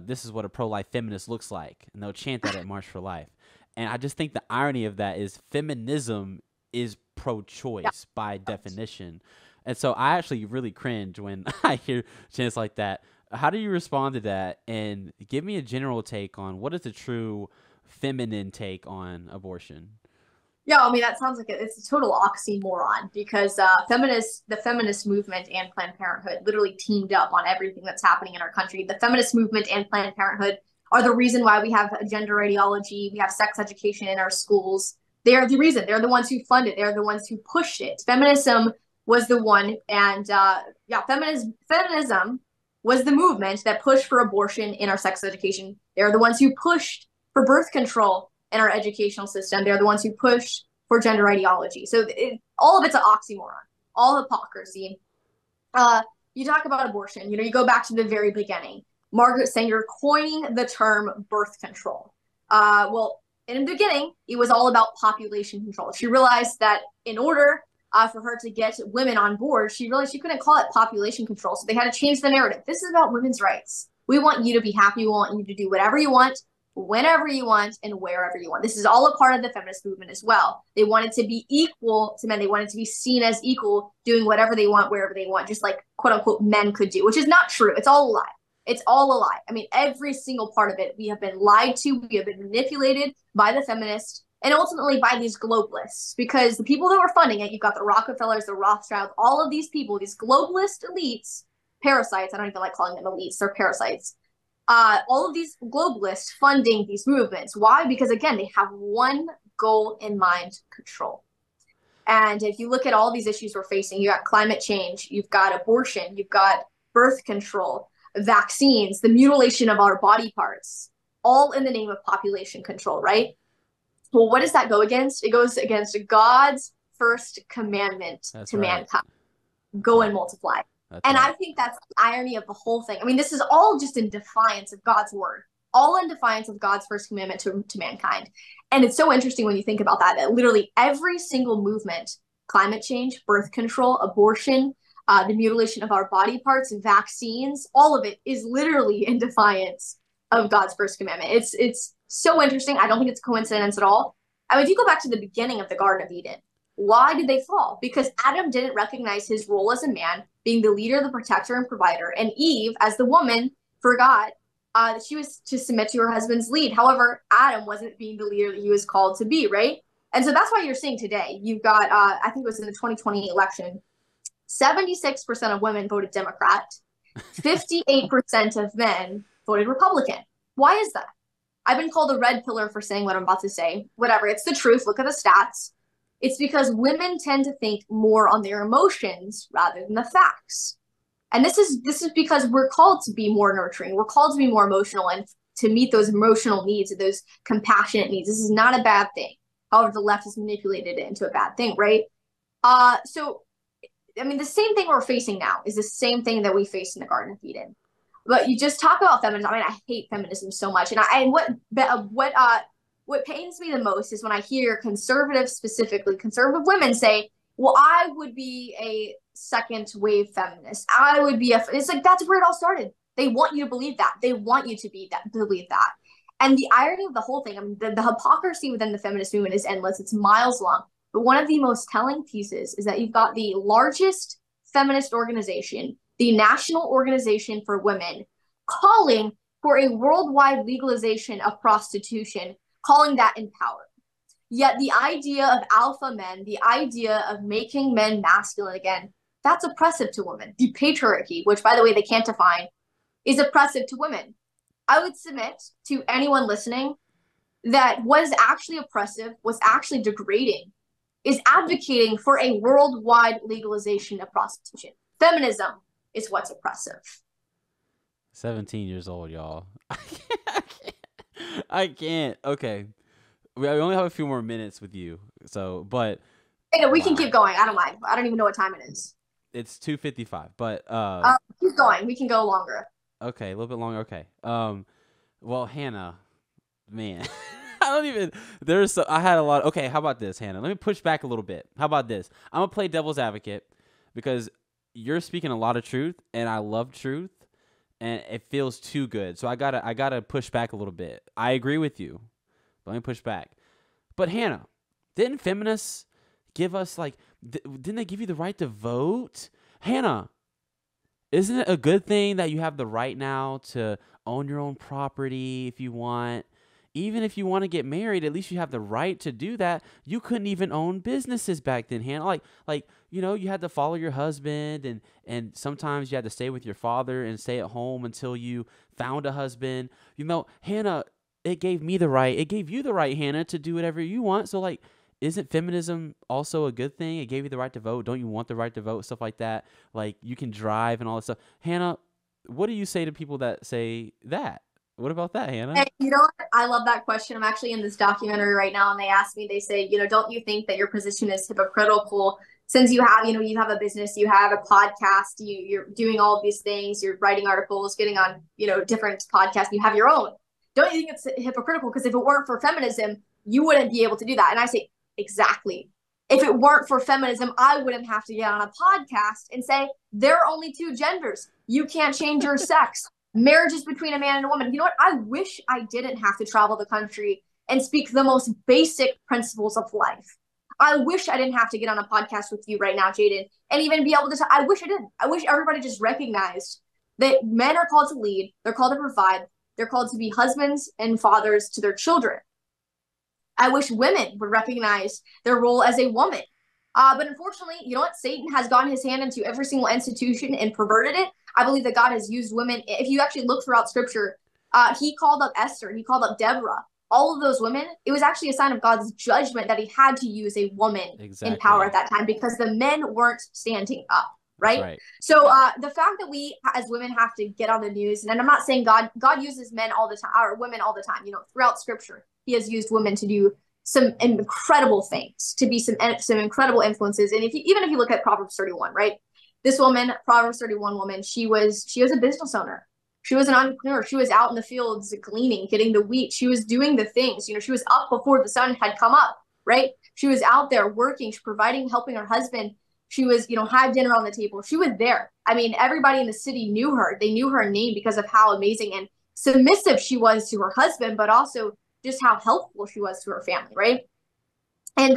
"This is what a pro-life feminist looks like," and they'll chant that at March for Life. And I just think the irony of that is feminism is pro-choice by definition. And so I actually really cringe when I hear chants like that. How do you respond to that? And give me a general take on what is the true feminine take on abortion? Yeah, I mean, that sounds like it's a total oxymoron, because the feminist movement and Planned Parenthood literally teamed up on everything that's happening in our country. The feminist movement and Planned Parenthood are the reason why we have a gender ideology, we have sex education in our schools. They are the reason. They're the ones who fund it. They're the ones who pushed it. Feminism was the one, and feminism was the movement that pushed for abortion in our sex education. They're the ones who pushed for birth control in our educational system. They're the ones who pushed for gender ideology. So all of it's an oxymoron, all hypocrisy. You talk about abortion, you go back to the very beginning. Margaret Sanger coining the term birth control. Well, in the beginning, it was all about population control. She realized that in order for her to get women on board, she realized she couldn't call it population control. So they had to change the narrative. This is about women's rights. We want you to be happy. We want you to do whatever you want, whenever you want, and wherever you want. This is all a part of the feminist movement as well. They wanted to be equal to men. They wanted to be seen as equal, doing whatever they want, wherever they want, just like quote unquote men could do, which is not true. It's all a lie. It's all a lie. I mean, every single part of it, we have been lied to. We have been manipulated by the feminists and ultimately by these globalists, because the people that were funding it, you've got the Rockefellers, the Rothschilds, all of these people, these globalist elites, parasites. I don't even like calling them elites. They're parasites. All of these globalists funding these movements. Why? Because again, they have one goal in mind: control. And if you look at all these issues we're facing, you got climate change, you've got abortion, you've got birth control, vaccines, the mutilation of our body parts, all in the name of population control, right? Well, what does that go against? It goes against God's first commandment to mankind: go and multiply. And I think that's the irony of the whole thing. I mean, this is all just in defiance of God's word, all in defiance of God's first commandment to mankind. And it's so interesting when you think about that literally every single movement, climate change, birth control, abortion, the mutilation of our body parts, vaccines, all of it is literally in defiance of God's first commandment. It's so interesting. I don't think it's a coincidence at all. I mean, if you go back to the beginning of the Garden of Eden, why did they fall? Because Adam didn't recognize his role as a man, being the leader, the protector, and provider. And Eve, as the woman, forgot that she was to submit to her husband's lead. However, Adam wasn't being the leader that he was called to be, right? And so that's why you're seeing today, you've got, I think it was in the 2020 election, 76% of women voted Democrat, 58% of men voted Republican. Why is that? I've been called a red pillar for saying what I'm about to say. Whatever, it's the truth. Look at the stats. It's because women tend to think more on their emotions rather than the facts. And this is because we're called to be more nurturing. We're called to be more emotional and to meet those emotional needs, those compassionate needs. This is not a bad thing. However, the left has manipulated it into a bad thing, right? So, I mean, the same thing we're facing now is the same thing that we faced in the Garden of Eden. But you just talk about feminism. I mean, I hate feminism so much. And what pains me the most is when I hear conservatives, specifically conservative women, say, well, I would be a second wave feminist. I would be it's like, that's where it all started. They want you to believe that. They want you to believe that. And the irony of the whole thing, I mean, the hypocrisy within the feminist movement is endless. It's miles long. But one of the most telling pieces is that you've got the largest feminist organization, the National Organization for Women, calling for a worldwide legalization of prostitution, calling that empowerment. Yet the idea of alpha men, the idea of making men masculine again, that's oppressive to women. The patriarchy, which by the way they can't define, is oppressive to women. I would submit to anyone listening that what is actually oppressive, what's actually degrading, is advocating for a worldwide legalization of prostitution. Feminism is what's oppressive. 17 years old, y'all. I can't. Okay. We only have a few more minutes with you. So, but we can keep going. I don't mind. I don't even know what time it is. It's 2:55, but keep going. We can go longer. Okay, a little bit longer. Okay. Well, Hannah, man, I don't even. I had a lot. Okay, how about this, Hannah? Let me push back a little bit. How about this? I'm gonna play devil's advocate because you're speaking a lot of truth, and I love truth, and it feels too good. So I gotta push back a little bit. I agree with you, but let me push back. But Hannah, didn't feminists give us didn't they give you the right to vote? Hannah, isn't it a good thing that you have the right now to own your own property if you want? Even if you want to get married, at least you have the right to do that. You couldn't even own businesses back then, Hannah. You had to follow your husband, and sometimes you had to stay with your father and stay at home until you found a husband. Hannah, it gave me the right. It gave you the right, Hannah, to do whatever you want. So, isn't feminism also a good thing? It gave you the right to vote. Don't you want the right to vote? Stuff like that. You can drive and all that stuff. Hannah, what do you say to people that say that? What about that, Hannah? Hey, you know what? I love that question. I'm actually in this documentary right now, and they ask me, they say, don't you think that your position is hypocritical since you have a business, you have a podcast, you're doing all of these things, you're writing articles, getting on, different podcasts, you have your own. Don't you think it's hypocritical? Because if it weren't for feminism, you wouldn't be able to do that. And I say, exactly. If it weren't for feminism, I wouldn't have to get on a podcast and say, there are only two genders. You can't change your sex. Marriage is between a man and a woman. You know what? I wish I didn't have to travel the country and speak the most basic principles of life. I wish I didn't have to get on a podcast with you right now, Jaden, and even be able to I wish I didn't. I wish everybody just recognized that men are called to lead. They're called to provide. They're called to be husbands and fathers to their children. I wish women would recognize their role as a woman. But unfortunately, you know what? Satan has gotten his hand into every single institution and perverted it. I believe that God has used women. If you actually look throughout scripture, he called up Esther. He called up Deborah. All of those women, it was actually a sign of God's judgment that he had to use a woman in power at that time because the men weren't standing up. Right? So the fact that we as women have to get on the news, and I'm not saying God uses men all the time or women all the time, throughout scripture, he has used women to do some incredible things, to be some incredible influences. And even if you look at Proverbs 31, right? This woman, Proverbs 31 woman, she was a business owner. She was an entrepreneur. She was out in the fields gleaning, getting the wheat. She was doing the things, she was up before the sun had come up, right? She was out there working, providing, helping her husband. She was, had dinner on the table. She was there. I mean, everybody in the city knew her. They knew her name because of how amazing and submissive she was to her husband, but also just how helpful she was to her family, right? And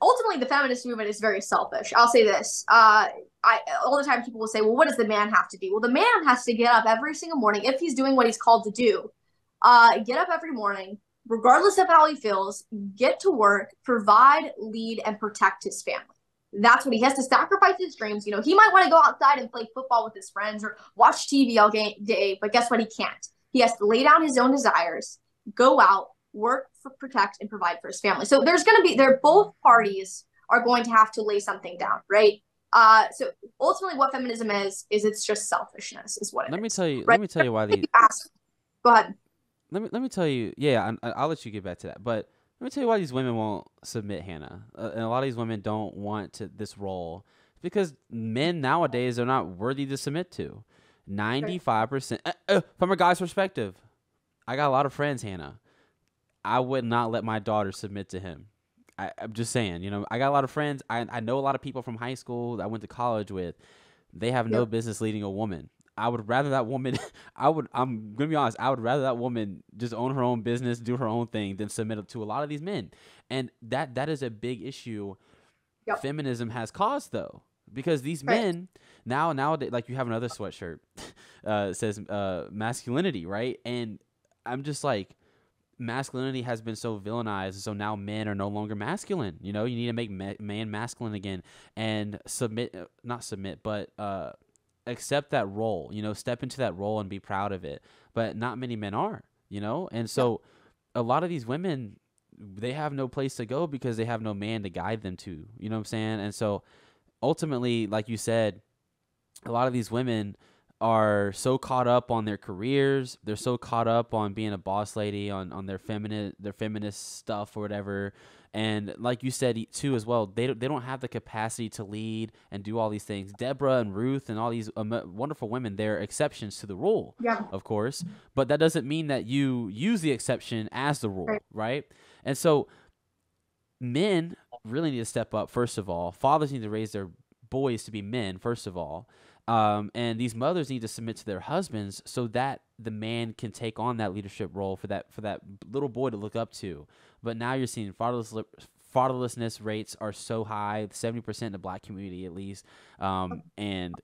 ultimately, the feminist movement is very selfish. I'll say this. All the time people will say, well, what does the man have to do? Well, the man has to get up every single morning if he's doing what he's called to do. Get up every morning, regardless of how he feels, get to work, provide, lead, and protect his family. That's what he has to sacrifice his dreams. He might want to go outside and play football with his friends or watch TV all day, but guess what? He can't. He has to lay down his own desires, go out, work, protect, and provide for his family. So both parties are going to have to lay something down, right? So ultimately what feminism is it's just selfishness is what it is. Let me tell you why these... Go ahead. Let me tell you, yeah, I'll let you get back to that, but let me tell you why these women won't submit, Hannah. And a lot of these women don't want this role because men nowadays are not worthy to submit to. 95%. From a guy's perspective, I got a lot of friends, Hannah. I would not let my daughter submit to him. I'm just saying, I got a lot of friends. I know a lot of people from high school that I went to college with. They have no business leading a woman. I would rather that woman, I'm going to be honest, I would rather that woman just own her own business, do her own thing than submit to a lot of these men. And that is a big issue feminism has caused though. Because these men, nowadays, like you have another sweatshirt. says masculinity, right? And I'm just like, masculinity has been so villainized, so now men are no longer masculine. You know, you need to make man masculine again and not submit, but accept that role. You know, step into that role and be proud of it. But not many men are. You know, and so a lot of these women, they have no place to go because they have no man to guide them to. You know what I'm saying? And so ultimately, like you said, a lot of these women are so caught up on their careers. They're so caught up on being a boss lady, on their feminist stuff or whatever. And like you said too as well, they don't have the capacity to lead and do all these things. Deborah and Ruth and all these wonderful women, they're exceptions to the rule, of course. But that doesn't mean that you use the exception as the rule, right? And so men really need to step up, first of all. Fathers need to raise their boys to be men, first of all. And these mothers need to submit to their husbands so that the man can take on that leadership role for that little boy to look up to. But now you're seeing fatherlessness rates are so high, 70% in the Black community at least. And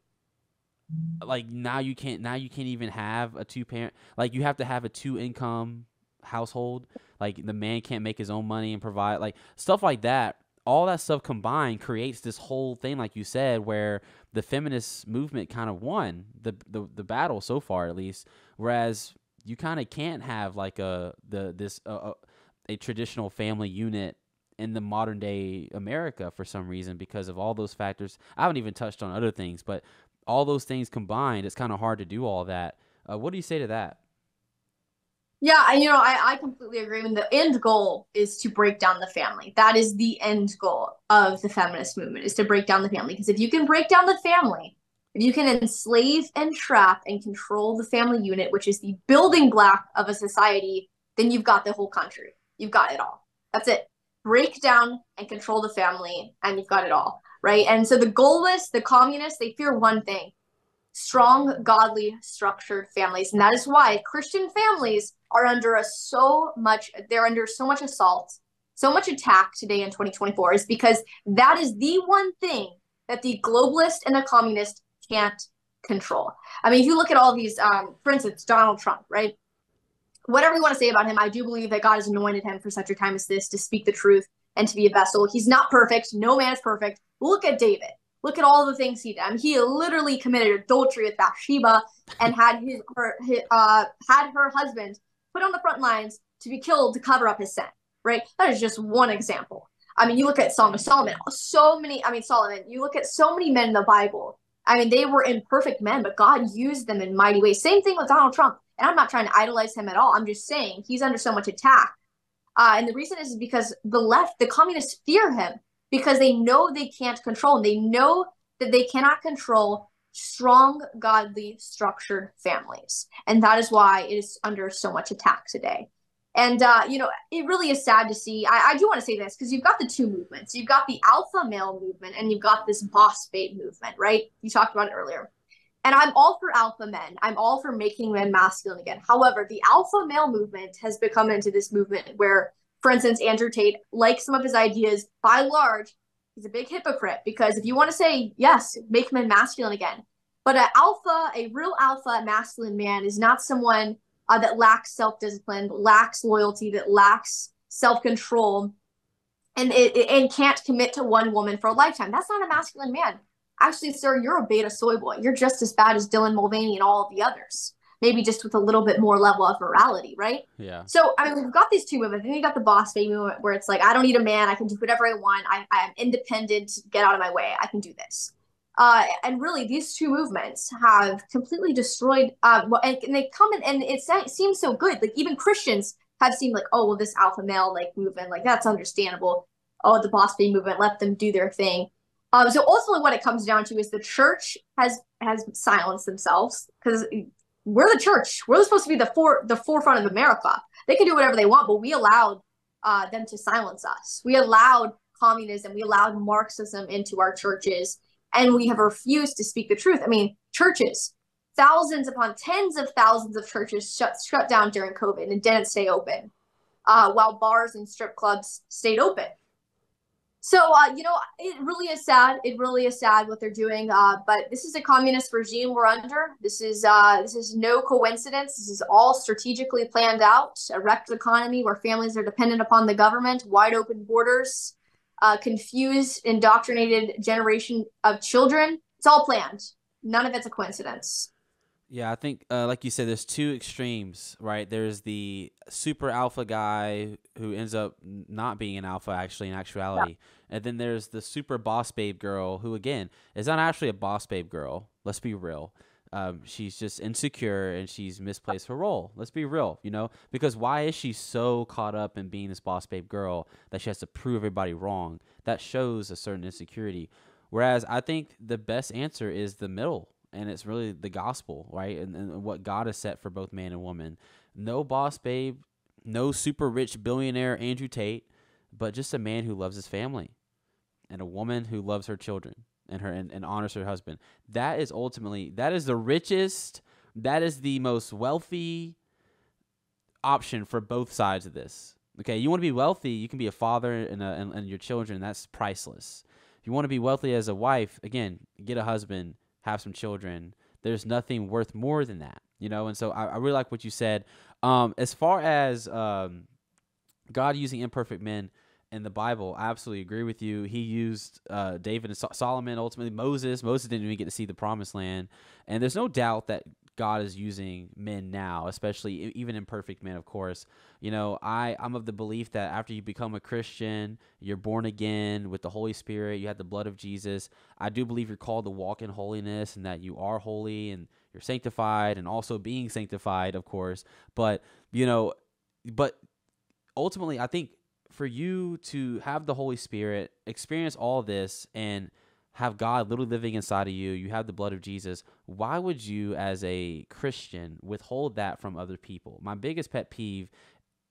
like now you can't even have a two-parent. Like you have to have a two-income household. Like the man can't make his own money and provide, like stuff like that. All that stuff combined creates this whole thing, like you said, where the feminist movement kind of won the battle so far, at least. Whereas you kind of can't have like a traditional family unit in the modern day America for some reason because of all those factors. I haven't even touched on other things, but all those things combined, it's kind of hard to do all that. What do you say to that? Yeah, I completely agree. And the end goal is to break down the family. That is the end goal of the feminist movement, is to break down the family. Because if you can break down the family, if you can enslave and trap and control the family unit, which is the building block of a society, then you've got the whole country. You've got it all. That's it. Break down and control the family, and you've got it all, right? And so the goalists, the communists, they fear one thing: strong, godly, structured families. And that is why Christian families are under so much assault, so much attack today in 2024, is because that is the one thing that the globalist and the communist can't control. I mean, if you look at all these, for instance, Donald Trump, right? Whatever you want to say about him, I do believe that God has anointed him for such a time as this to speak the truth and to be a vessel. He's not perfect. No man is perfect. Look at David. Look at all the things he did. I mean, he literally committed adultery with Bathsheba and had her husband put on the front lines to be killed to cover up his sin, right? That is just one example. I mean, you look at Song of Solomon, Solomon, you look at so many men in the Bible. I mean, they were imperfect men, but God used them in mighty ways. Same thing with Donald Trump. And I'm not trying to idolize him at all. I'm just saying he's under so much attack. And the reason is because the left, the communists fear him, because they know they can't control, and they know that they cannot control strong, godly, structured families. And that is why it is under so much attack today. And, it really is sad to see. I do want to say this, because you've got the two movements. You've got the alpha male movement, and you've got this boss babe movement, right? You talked about it earlier. And I'm all for alpha men. I'm all for making men masculine again. However, the alpha male movement has become into this movement where, for instance, Andrew Tate, like some of his ideas, by large, he's a big hypocrite, because if you want to say, yes, make men masculine again, but a real alpha masculine man is not someone that lacks self-discipline, lacks loyalty, that lacks self-control, and can't commit to one woman for a lifetime. That's not a masculine man. Actually, sir, you're a beta soy boy. You're just as bad as Dylan Mulvaney and all of the others. Maybe just with a little bit more level of morality, right? Yeah. So, I mean, we've got these two movements. Then you got the boss baby movement where it's like, I don't need a man. I can do whatever I want. I am independent. Get out of my way. I can do this. And really, these two movements have completely destroyed, and they come in, and it seems so good. Like, even Christians have seen like, oh, well, this alpha male like movement, like that's understandable. Oh, the boss baby movement, let them do their thing. So ultimately what it comes down to is the church has silenced themselves, because we're the church. We're supposed to be the forefront of America. They can do whatever they want, but we allowed them to silence us. We allowed communism. We allowed Marxism into our churches, and we have refused to speak the truth. I mean, churches, thousands upon tens of thousands of churches shut down during COVID and didn't stay open, while bars and strip clubs stayed open. So, it really is sad. It really is sad what they're doing. But this is a communist regime we're under. This is no coincidence. This is all strategically planned out. A wrecked economy where families are dependent upon the government, wide open borders, confused, indoctrinated generation of children. It's all planned. None of it's a coincidence. Yeah, I think, like you said, there's two extremes, right? There's the super alpha guy who ends up not being an alpha, actually, in Yeah. actuality. And then there's the super boss babe girl who, again, is not actually a boss babe girl. Let's be real. She's just insecure and she's misplaced her role. Let's be real, because why is she so caught up in being this boss babe girl that she has to prove everybody wrong? That shows a certain insecurity. Whereas I think the best answer is the middle, and it's really the gospel, right? And what God has set for both man and woman. No boss babe, no super rich billionaire Andrew Tate, but just a man who loves his family and a woman who loves her children and honors her husband. That is the richest, that is the most wealthy option for both sides of this. Okay, you want to be wealthy, you can be a father and your children. That's priceless. If you want to be wealthy as a wife, again, get a husband, have some children. There's nothing worth more than that, And so I really like what you said. As far as God using imperfect men in the Bible, I absolutely agree with you. He used David and Solomon, ultimately Moses. Moses didn't even get to see the promised land. And there's no doubt that God is using men now, especially even imperfect men, of course. I'm of the belief that after you become a Christian, you're born again with the Holy Spirit, you have the blood of Jesus. I do believe you're called to walk in holiness and that you are holy and you're sanctified and also being sanctified, of course. But ultimately, I think for you to have the Holy Spirit, experience all this, and have God literally living inside of you, you have the blood of Jesus, why would you as a Christian withhold that from other people? My biggest pet peeve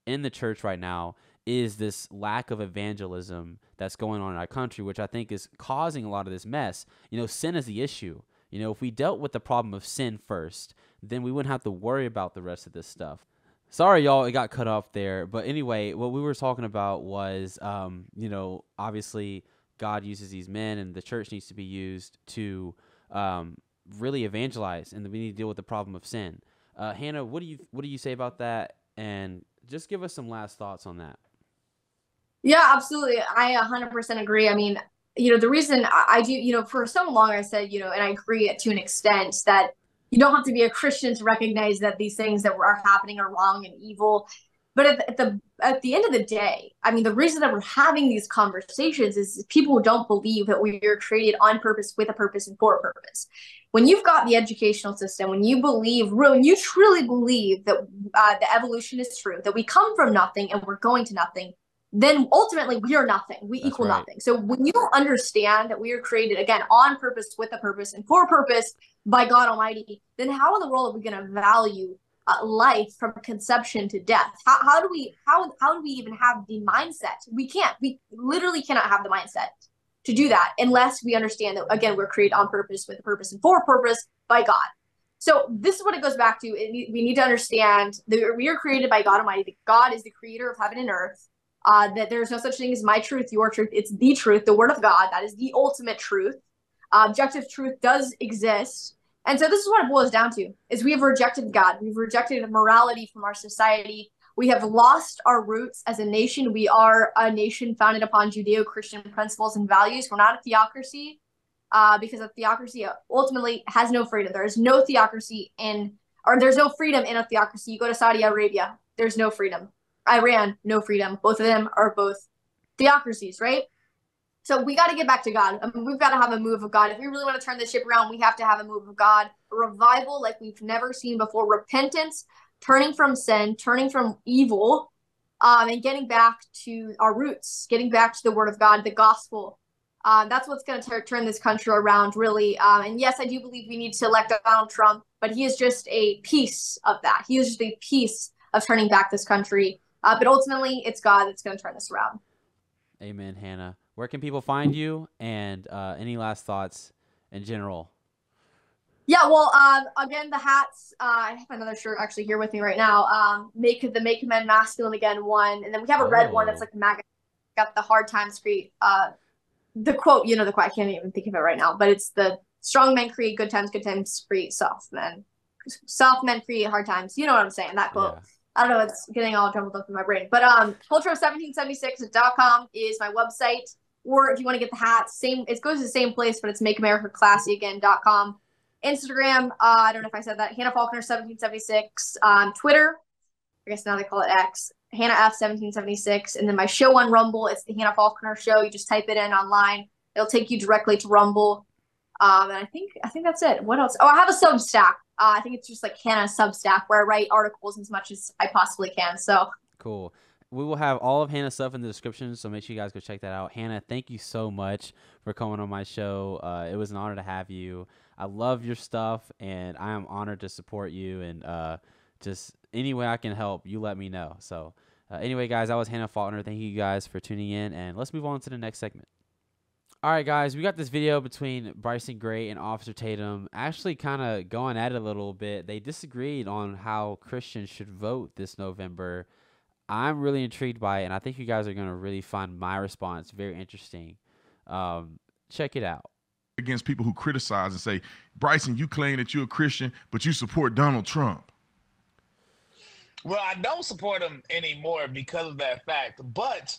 in the church right now is this lack of evangelism that's going on in our country, which I think is causing a lot of this mess. Sin is the issue. If we dealt with the problem of sin first, then we wouldn't have to worry about the rest of this stuff. Sorry, y'all, it got cut off there. But anyway, what we were talking about was, obviously God uses these men and the church needs to be used to really evangelize, and we need to deal with the problem of sin. Hannah, what do you say about that? And just give us some last thoughts on that. Yeah, absolutely. I 100% agree. I mean, the reason I do, for so long I said, and I agree to an extent that you don't have to be a Christian to recognize that these things that are happening are wrong and evil. But at the end of the day, I mean, the reason that we're having these conversations is people who don't believe that we are created on purpose, with a purpose, and for a purpose. When you've got the educational system, when you truly believe that the evolution is true, that we come from nothing and we're going to nothing, then ultimately we are nothing. We That's equal right. nothing. So when you understand that we are created, again, on purpose, with a purpose, and for a purpose by God Almighty, then how in the world are we going to value life from conception to death? How do we even have the mindset? We can't. We literally cannot have the mindset to do that unless we understand that, again, we're created on purpose, with a purpose, and for a purpose by God. So this is what it goes back to. We need to understand that we are created by God Almighty. That God is the creator of heaven and earth. That there's no such thing as my truth, your truth. It's the truth, the word of God. That is the ultimate truth. Objective truth does exist. And so this is what it boils down to, is we have rejected God. We've rejected morality from our society. We have lost our roots as a nation. We are a nation founded upon Judeo-Christian principles and values. We're not a theocracy, because a theocracy ultimately has no freedom. There is no there's no freedom in a theocracy. You go to Saudi Arabia, there's no freedom. Iran, no freedom. Both of them are both theocracies, right? So we got to get back to God. I mean, we've got to have a move of God. If we really want to turn this ship around, we have to have a move of God, a revival like we've never seen before, repentance, turning from sin, turning from evil, and getting back to our roots, getting back to the word of God, the gospel. That's what's going to turn this country around, really. And yes, I do believe we need to elect Donald Trump, but he is just a piece of that. He is just a piece of turning back this country. But ultimately, it's God that's going to turn this around. Amen, Hannah. Where can people find you, and any last thoughts in general? Yeah, well, again, the hats. I have another shirt actually here with me right now. Make Men Masculine Again one, and then we have a red one that's Oh, like the MAGA got the Hard Times Create, the quote, the quote, I can't even think of it right now, but it's the strong men create good times create soft men. Soft men create hard times. You know what I'm saying, that quote. Yeah. I don't know, it's getting all jumbled up in my brain. But culture1776.com is my website. Or if you want to get the hats, it goes to the same place, but it's makeamericaclassyagain.com. Instagram, I don't know if I said that, Hannah Faulkner 1776. Twitter, I guess now they call it X, Hannah F 1776. And then my show on Rumble, it's the Hannah Faulkner Show. You just type it in online. It'll take you directly to Rumble. And I think that's it. What else? Oh, I have a Substack. I think it's just like Hannah Substack, where I write articles as much as I possibly can. So cool. We will have all of Hannah's stuff in the description, so make sure you guys go check that out. Hannah, thank you so much for coming on my show. It was an honor to have you. I love your stuff, and I am honored to support you. And just any way I can help, you let me know. So anyway, guys, that was Hannah Faulkner. Thank you guys for tuning in, and let's move on to the next segment. All right, guys, we got this video between Bryson Gray and Officer Tatum actually kind of going at it a little bit. They disagreed on how Christians should vote this November. I'm really intrigued by it, and I think you guys are going to really find my response very interesting. Check it out. Against people who criticize and say, Bryson, you claim that you're a Christian, but you support Donald Trump. Well, I don't support him anymore because of that fact, but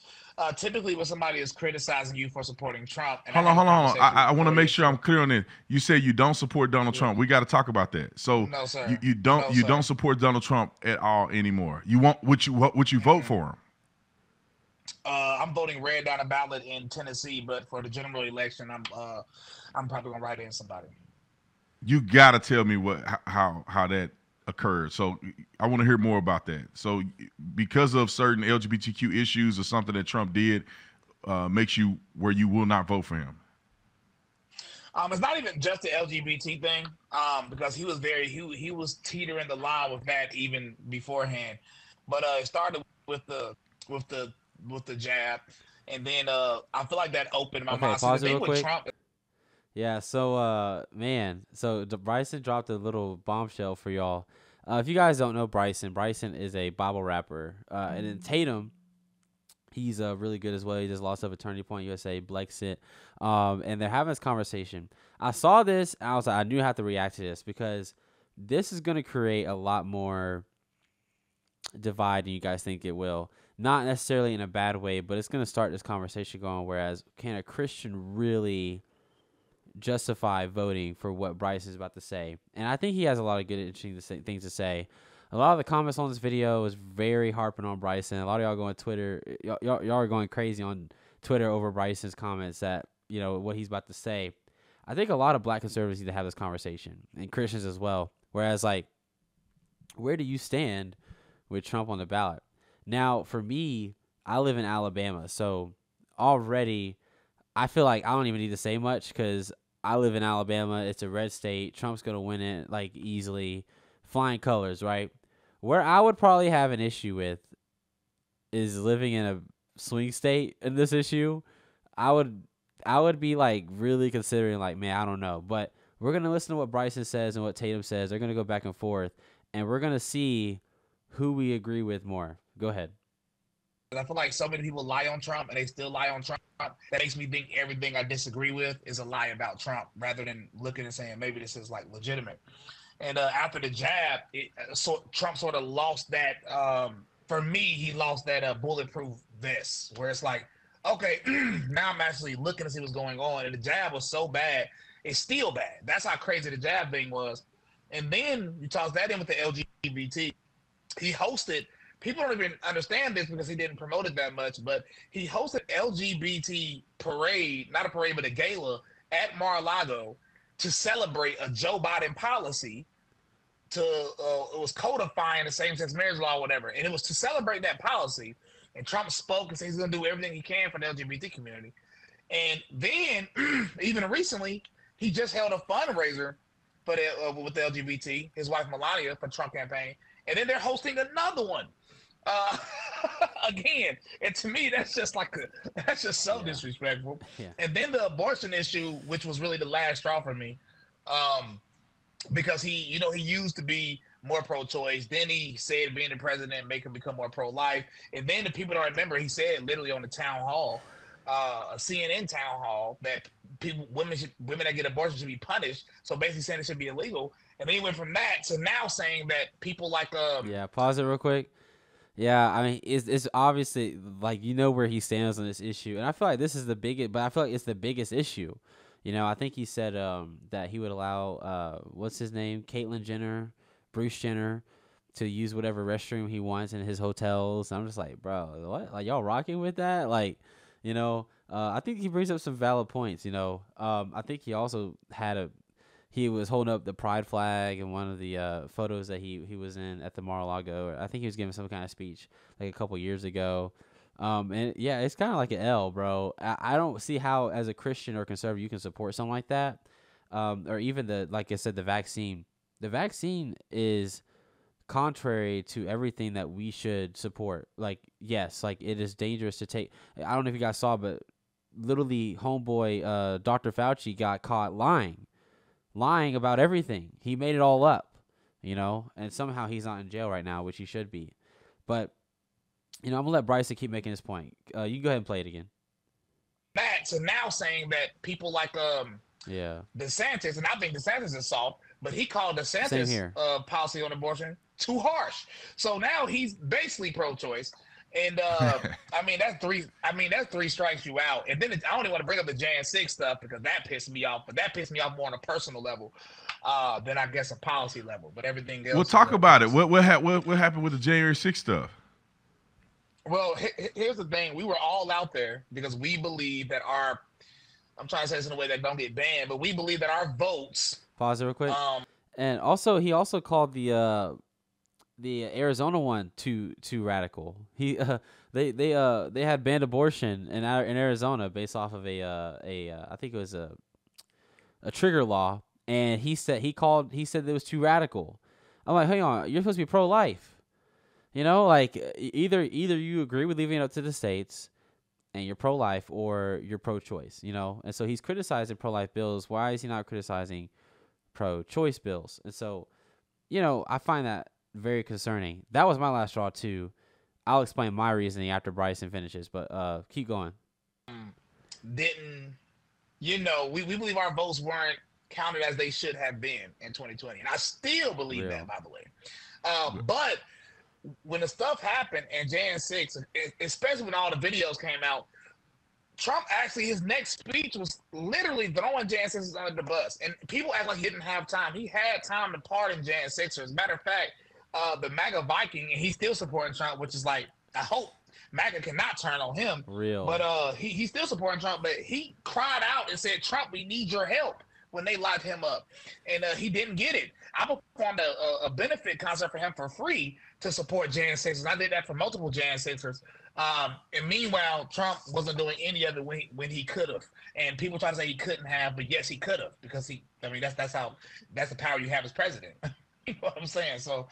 typically when somebody is criticizing you for supporting Trump. And hold on. I want to make sure I'm clear on this. You say you don't support Donald Trump. We got to talk about that. So no, sir. You don't support Donald Trump at all anymore. You want would you vote for him? I'm voting red down a ballot in Tennessee, but for the general election, I'm probably gonna write in somebody. You got to tell me how that occurred. So I want to hear more about that. So because of certain LGBTQ issues or something that Trump did makes you where you will not vote for him. It's not even just the LGBT thing, because he was teetering the line with that even beforehand. But it started with the jab, and then I feel like that opened my mind. Pause so the it thing real with quick. Trump. Yeah, so Bryson dropped a little bombshell for y'all. If you guys don't know Bryson is a Bible rapper. And then Tatum, he's really good as well. He just lost up at Turning Point USA, Blexit. And they're having this conversation. I saw this, and I was like, I knew I had to react to this because this is going to create a lot more divide than you guys think it will. Not necessarily in a bad way, but it's going to start this conversation going, whereas can a Christian really justify voting for what Bryce is about to say? And I think he has a lot of good, interesting things to say. A lot of the comments on this video is very harping on Bryson. A lot of y'all going Twitter, y'all are going crazy on Twitter over Bryson's comments that, what he's about to say. I think a lot of black conservatives need to have this conversation, and Christians as well. Whereas, where do you stand with Trump on the ballot? Now, for me, I live in Alabama, so already I feel like I don't even need to say much because I live in Alabama. It's a red state. Trump's going to win it, easily. Flying colors, right? Where I would probably have an issue with is living in a swing state in this issue. I would be, really considering, man, I don't know. But we're going to listen to what Bryson says and what Tatum says. They're going to go back and forth, and we're going to see who we agree with more. Go ahead. I feel like so many people lie on Trump, and they still lie on Trump. That makes me think everything I disagree with is a lie about Trump, rather than looking and saying maybe this is legitimate. And after the jab, Trump sort of lost that. For me, he lost that bulletproof vest, where it's okay, now I'm actually looking to see what's going on. And the jab was so bad, it's still bad. That's how crazy the jab thing was. And then you toss that in with the LGBT. He hosted. People don't even understand this because he didn't promote it that much, but he hosted LGBT parade, not a parade, but a gala at Mar-a-Lago to celebrate a Joe Biden policy it was codifying the same-sex marriage law or whatever. And it was to celebrate that policy. And Trump spoke and said he's going to do everything he can for the LGBT community. And then, even recently, he just held a fundraiser for with the LGBT, his wife Melania, for the Trump campaign. And then they're hosting another one. Again, and to me, that's just so disrespectful. Yeah. And then the abortion issue, which was really the last straw for me. because he used to be more pro-choice. Then he said being the president make him become more pro-life. And then the people don't remember, he said literally on the town hall, a CNN town hall, that women that get abortions should be punished. So basically saying it should be illegal. And then he went from that to now saying that people like yeah, pause it real quick. Yeah, I mean, it's obviously like where he stands on this issue, and I feel like this is the biggest, but I feel like it's the biggest issue. I think he said that he would allow what's his name, Caitlyn Jenner, Bruce Jenner, to use whatever restroom he wants in his hotels. And I'm just like, bro, what? Like, y'all rocking with that? Like, I think he brings up some valid points. I think he also he was holding up the pride flag in one of the photos that he was in at the Mar-a-Lago. I think he was giving some kind of speech like a couple years ago. And yeah, it's kind of like an L, bro. I don't see how, as a Christian or conservative, you can support something like that. Or even like I said, the vaccine. The vaccine is contrary to everything that we should support. Like, yes, like it is dangerous to take. I don't know if you guys saw, but literally, homeboy, Dr. Fauci got caught lying about everything. He made it all up, and somehow he's not in jail right now, which he should be. But I'm gonna let Bryson keep making his point. You can go ahead and play it again. That to now saying that people like DeSantis, and I think DeSantis is soft, but he called DeSantis policy on abortion too harsh. So now he's basically pro-choice. And I mean that's three strikes you out. And then I don't even want to bring up the Jan 6 stuff because that pissed me off. But that pissed me off more on a personal level than I guess a policy level. But everything else. We'll talk about it. What happened with the January 6 stuff? Well, here's the thing. We were all out there because we believe that I'm trying to say this in a way that don't get banned, but we believe that our votes. Pause it real quick. And also, he also called the Arizona one too radical. They had banned abortion in Arizona based off of I think it was a trigger law, and he said it was too radical. I'm like, hang on, you're supposed to be pro-life. Like either you agree with leaving it up to the states and you're pro-life, or you're pro-choice, And so he's criticizing pro-life bills. Why is he not criticizing pro-choice bills? And so, I find that very concerning. That was my last straw too. I'll explain my reasoning after Bryson finishes, but keep going. We believe our votes weren't counted as they should have been in 2020, and I still believe that, by the way. But when the stuff happened and Jan 6, especially when all the videos came out, Trump actually, his next speech was literally throwing Jan 6 under the bus. And people act like he didn't have time. He had time to pardon Jan 6ers. As a matter of fact, the MAGA Viking, and he's still supporting Trump, which is like, I hope MAGA cannot turn on him. Real. But he's still supporting Trump. But he cried out and said, Trump, we need your help, when they locked him up. And he didn't get it. I performed a benefit concert for him for free to support Jan 6ers. I did that for multiple Jan 6ers. And meanwhile, Trump wasn't doing any of it when he could have. And people try to say he couldn't have, but yes, he could have, because that's the power you have as president. You know what I'm saying? So,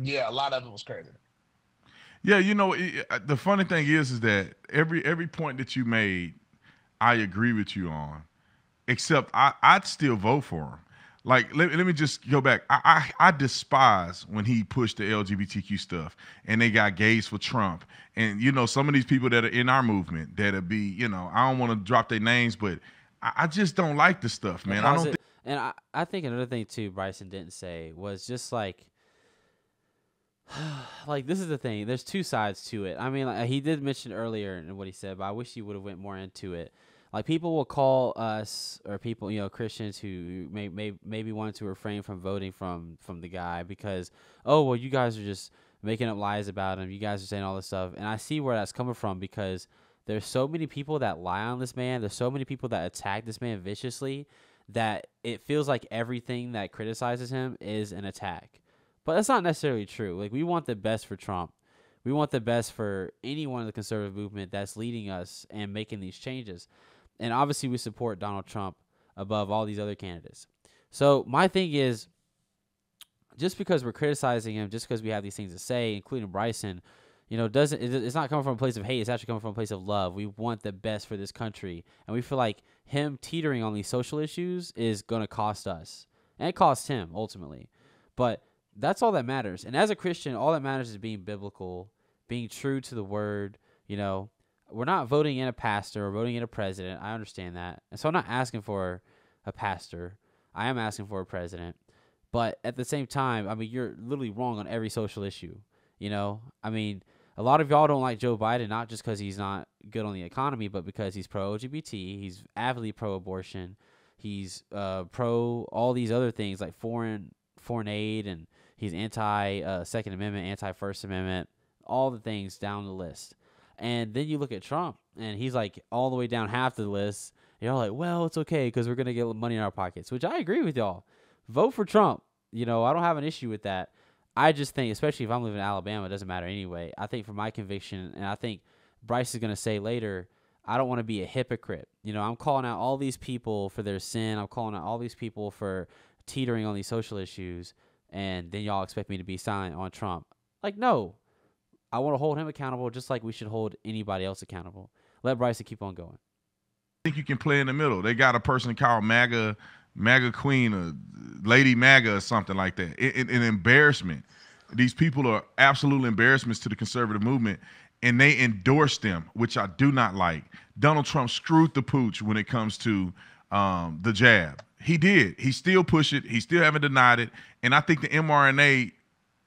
yeah, a lot of it was crazy. Yeah, the funny thing is that every point that you made, I agree with you on, except I'd still vote for him. Like, let me just go back. I despise when he pushed the LGBTQ stuff and they got gays for Trump. And, some of these people that are in our movement that'll be, I don't want to drop their names, but I just don't like the stuff, man. I think another thing, too, Bryson didn't say was just like this is the thing. There's two sides to it. I mean, like, he did mention earlier in what he said, but I wish he would have went more into it. Like, people will call us, or people, Christians who maybe wanted to refrain from voting from the guy because, oh, well, you guys are just making up lies about him. You guys are saying all this stuff. And I see where that's coming from, because there's so many people that lie on this man. There's so many people that attack this man viciously that it feels like everything that criticizes him is an attack. But that's not necessarily true. Like, we want the best for Trump. We want the best for anyone in the conservative movement that's leading us and making these changes. And obviously we support Donald Trump above all these other candidates. So my thing is, just because we're criticizing him, just because we have these things to say, including Bryson, it's not coming from a place of hate. It's actually coming from a place of love. We want the best for this country. And we feel like him teetering on these social issues is going to cost us. and it cost him ultimately. But that's all that matters. And as a Christian, all that matters is being biblical, being true to the word. You know, we're not voting in a pastor or voting in a president. I understand that. And so I'm not asking for a pastor. I am asking for a president. But at the same time, I mean, you're literally wrong on every social issue. You know, I mean, a lot of y'all don't like Joe Biden, not just because he's not good on the economy, but because he's pro-LGBT. He's avidly pro-abortion. He's pro all these other things like foreign aid, and he's anti-Second Amendment, anti-First Amendment, all the things down the list. And then you look at Trump, and he's like all the way down half the list. You're like, well, it's okay because we're going to get money in our pockets, which I agree with y'all. Vote for Trump. You know, I don't have an issue with that. I just think, especially if I'm living in Alabama, it doesn't matter anyway. I think for my conviction, and I think Bryce is going to say later, I don't want to be a hypocrite. You know, I'm calling out all these people for their sin. I'm calling out all these people for teetering on these social issues. And then y'all expect me to be silent on Trump. Like, no. I want to hold him accountable just like we should hold anybody else accountable. Let Bryson keep on going. I think you can play in the middle. They got a person called MAGA Queen or Lady MAGA or something like that. An embarrassment. These people are absolute embarrassments to the conservative movement, and they endorse them, which I do not like. Donald Trump screwed the pooch when it comes to the jab. He did. He still pushed it. He still haven't denied it. And I think the mRNA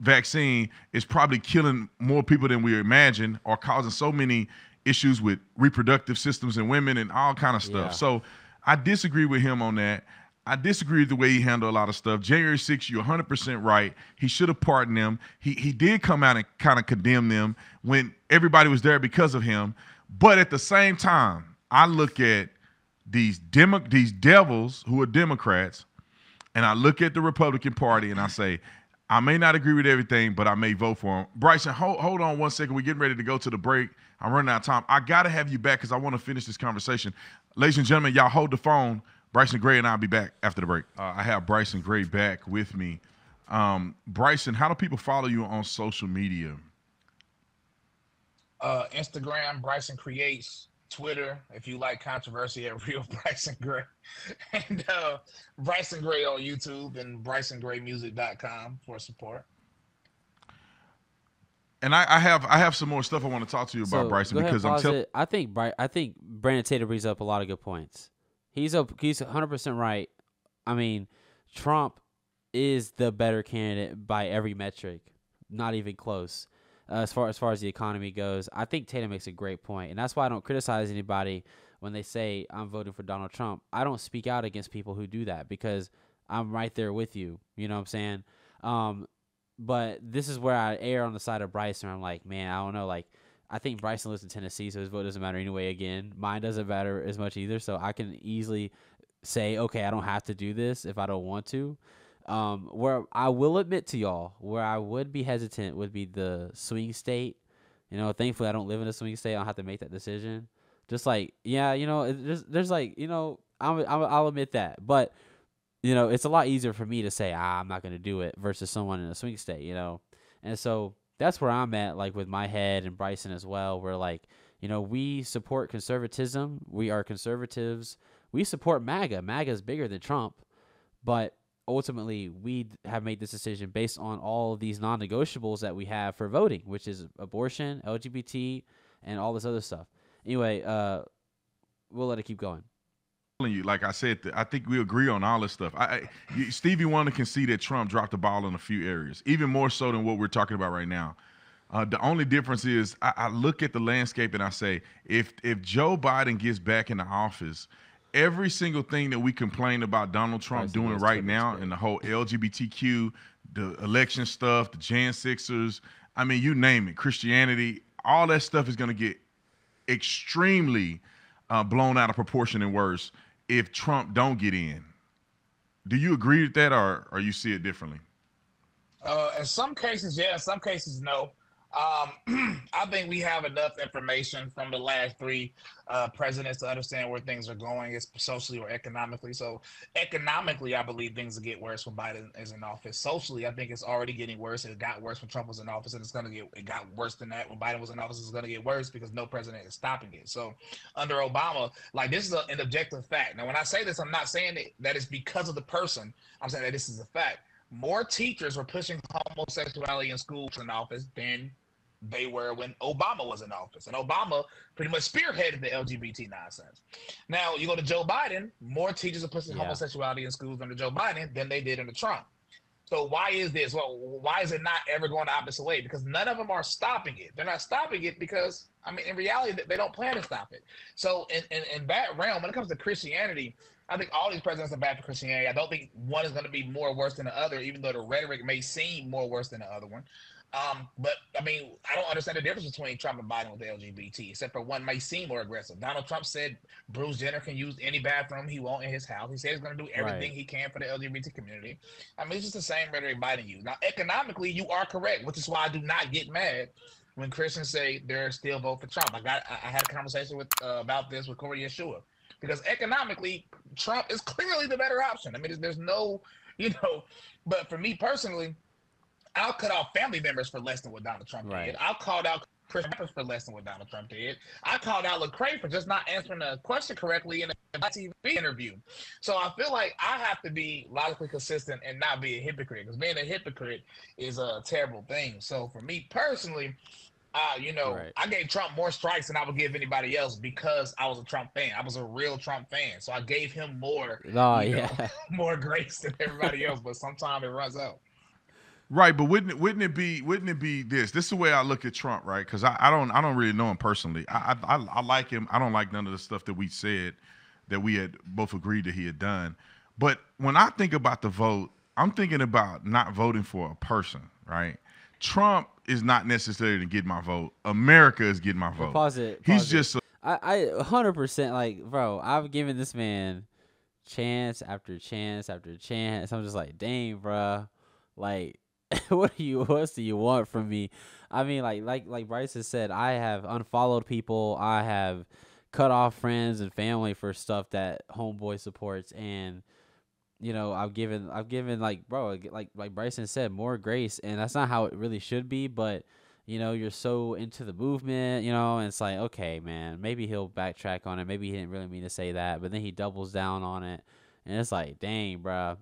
vaccine is probably killing more people than we imagine, or causing so many issues with reproductive systems in women and all kind of stuff. Yeah. So I disagree with him on that. I disagree with the way he handled a lot of stuff. January 6th, you're 100% right. He should have pardoned them. He did come out and kind of condemn them when everybody was there because of him. But at the same time, I look at these devils who are Democrats, and I look at the Republican Party, and I say, I may not agree with everything, but I may vote for him. Bryson, hold on 1 second. We're getting ready to go to the break. I'm running out of time. I got to have you back because I want to finish this conversation. Ladies and gentlemen, y'all hold the phone. Bryson Gray and I'll be back after the break. I have Bryson Gray back with me. Bryson, how do people follow you on social media? Instagram, Bryson Creates. Twitter, if you like controversy, at Real Bryson Gray. And Bryson Gray on YouTube and BrysonGrayMusic.com for support. And I have some more stuff I want to talk to you about, Bryson, because I think Brandon Tatum brings up a lot of good points. He's 100% right. I mean, Trump is the better candidate by every metric, not even close. As far as the economy goes, I think Tatum makes a great point, and that's why I don't criticize anybody when they say I'm voting for Donald Trump. I don't speak out against people who do that because I'm right there with you. You know what I'm saying? But this is where I err on the side of Bryson. I'm like, man, I don't know. Like, I think Bryson lives in Tennessee, so his vote doesn't matter anyway. Again, mine doesn't matter as much either, so I can easily say, okay, I don't have to do this if I don't want to. Where I will admit to y'all, where I would be hesitant would be the swing state. You know, thankfully I don't live in a swing state. I don't have to make that decision. Just like, yeah, you know, there's like, you know, I'll admit that. But, you know, it's a lot easier for me to say, I'm not going to do it versus someone in a swing state, you know. And so that's where I'm at, like with my head and Bryson as well. Where like, you know, we support conservatism. We are conservatives. We support MAGA. MAGA is bigger than Trump. But ultimately, we have made this decision based on all of these non-negotiables that we have for voting, which is abortion, LGBT, and all this other stuff. Anyway, we'll let it keep going. Like I said, I think we agree on all this stuff. Stevie Wonder can see that Trump dropped the ball in a few areas, even more so than what we're talking about right now. The only difference is I look at the landscape and I say, if Joe Biden gets back in the office, every single thing that we complain about Donald Trump doing right now, and the whole LGBTQ, the election stuff, the Jan 6ers, I mean, you name it, Christianity, all that stuff is going to get extremely blown out of proportion and worse if Trump don't get in. Do you agree with that, or you see it differently? In some cases, yeah. In some cases, no. I think we have enough information from the last three presidents to understand where things are going, it's socially or economically. So economically, I believe things will get worse when Biden is in office. Socially, I think it's already getting worse. It got worse when Trump was in office, and it got worse than that when Biden was in office. It's gonna get worse because no president is stopping it. So under Obama, like this is an objective fact. Now, when I say this, I'm not saying that it's because of the person. I'm saying that this is a fact. More teachers were pushing homosexuality in schools in office than they were when Obama was in office. And Obama pretty much spearheaded the LGBT nonsense. Now, you go to Joe Biden, more teachers are pushing homosexuality in schools under Joe Biden than they did under Trump. So why is this? Well, why is it not ever going the opposite way? Because none of them are stopping it. They're not stopping it because, I mean, in reality, they don't plan to stop it. So in that realm, when it comes to Christianity, I think all these presidents are bad for Christianity. I don't think one is going to be more worse than the other, even though the rhetoric may seem more worse than the other one. But I mean, I don't understand the difference between Trump and Biden with the LGBT, except for one may seem more aggressive. Donald Trump said Bruce Jenner can use any bathroom he wants in his house. He said he's going to do everything he can for the LGBT community. I mean, it's just the same rhetoric Biden used. Now, economically, you are correct, which is why I do not get mad when Christians say they're still vote for Trump. I had a conversation with about this with Corey Yeshua, because economically, Trump is clearly the better option. I mean, there's no, but for me personally, I'll cut off family members for less than what Donald Trump did. I'll call out Chris Evans for less than what Donald Trump did. I called out Lecrae for just not answering a question correctly in a TV interview. So I feel like I have to be logically consistent and not be a hypocrite, because being a hypocrite is a terrible thing. So for me personally, I gave Trump more strikes than I would give anybody else because I was a Trump fan. I was a real Trump fan. So I gave him more, more grace than everybody else, but sometimes it runs out. Right, but wouldn't it be this? This is the way I look at Trump, right? Because I don't really know him personally. I like him. I don't like none of the stuff that we said that we had both agreed that he had done. But when I think about the vote, I'm thinking about not voting for a person, right? Trump is not necessarily to get my vote. America is getting my vote. Pause it. He's just I 100% like, bro. I've given this man chance after chance after chance. I'm just like, dang, bro, like. What do you want from me? I mean, like Bryson said, I have unfollowed people. I have cut off friends and family for stuff that homeboy supports, and I've given like, bro, like Bryson said, more grace, and that's not how it really should be. But you're so into the movement, and it's like, okay, man, maybe he'll backtrack on it. Maybe he didn't really mean to say that, but then he doubles down on it, and it's like, dang, bro,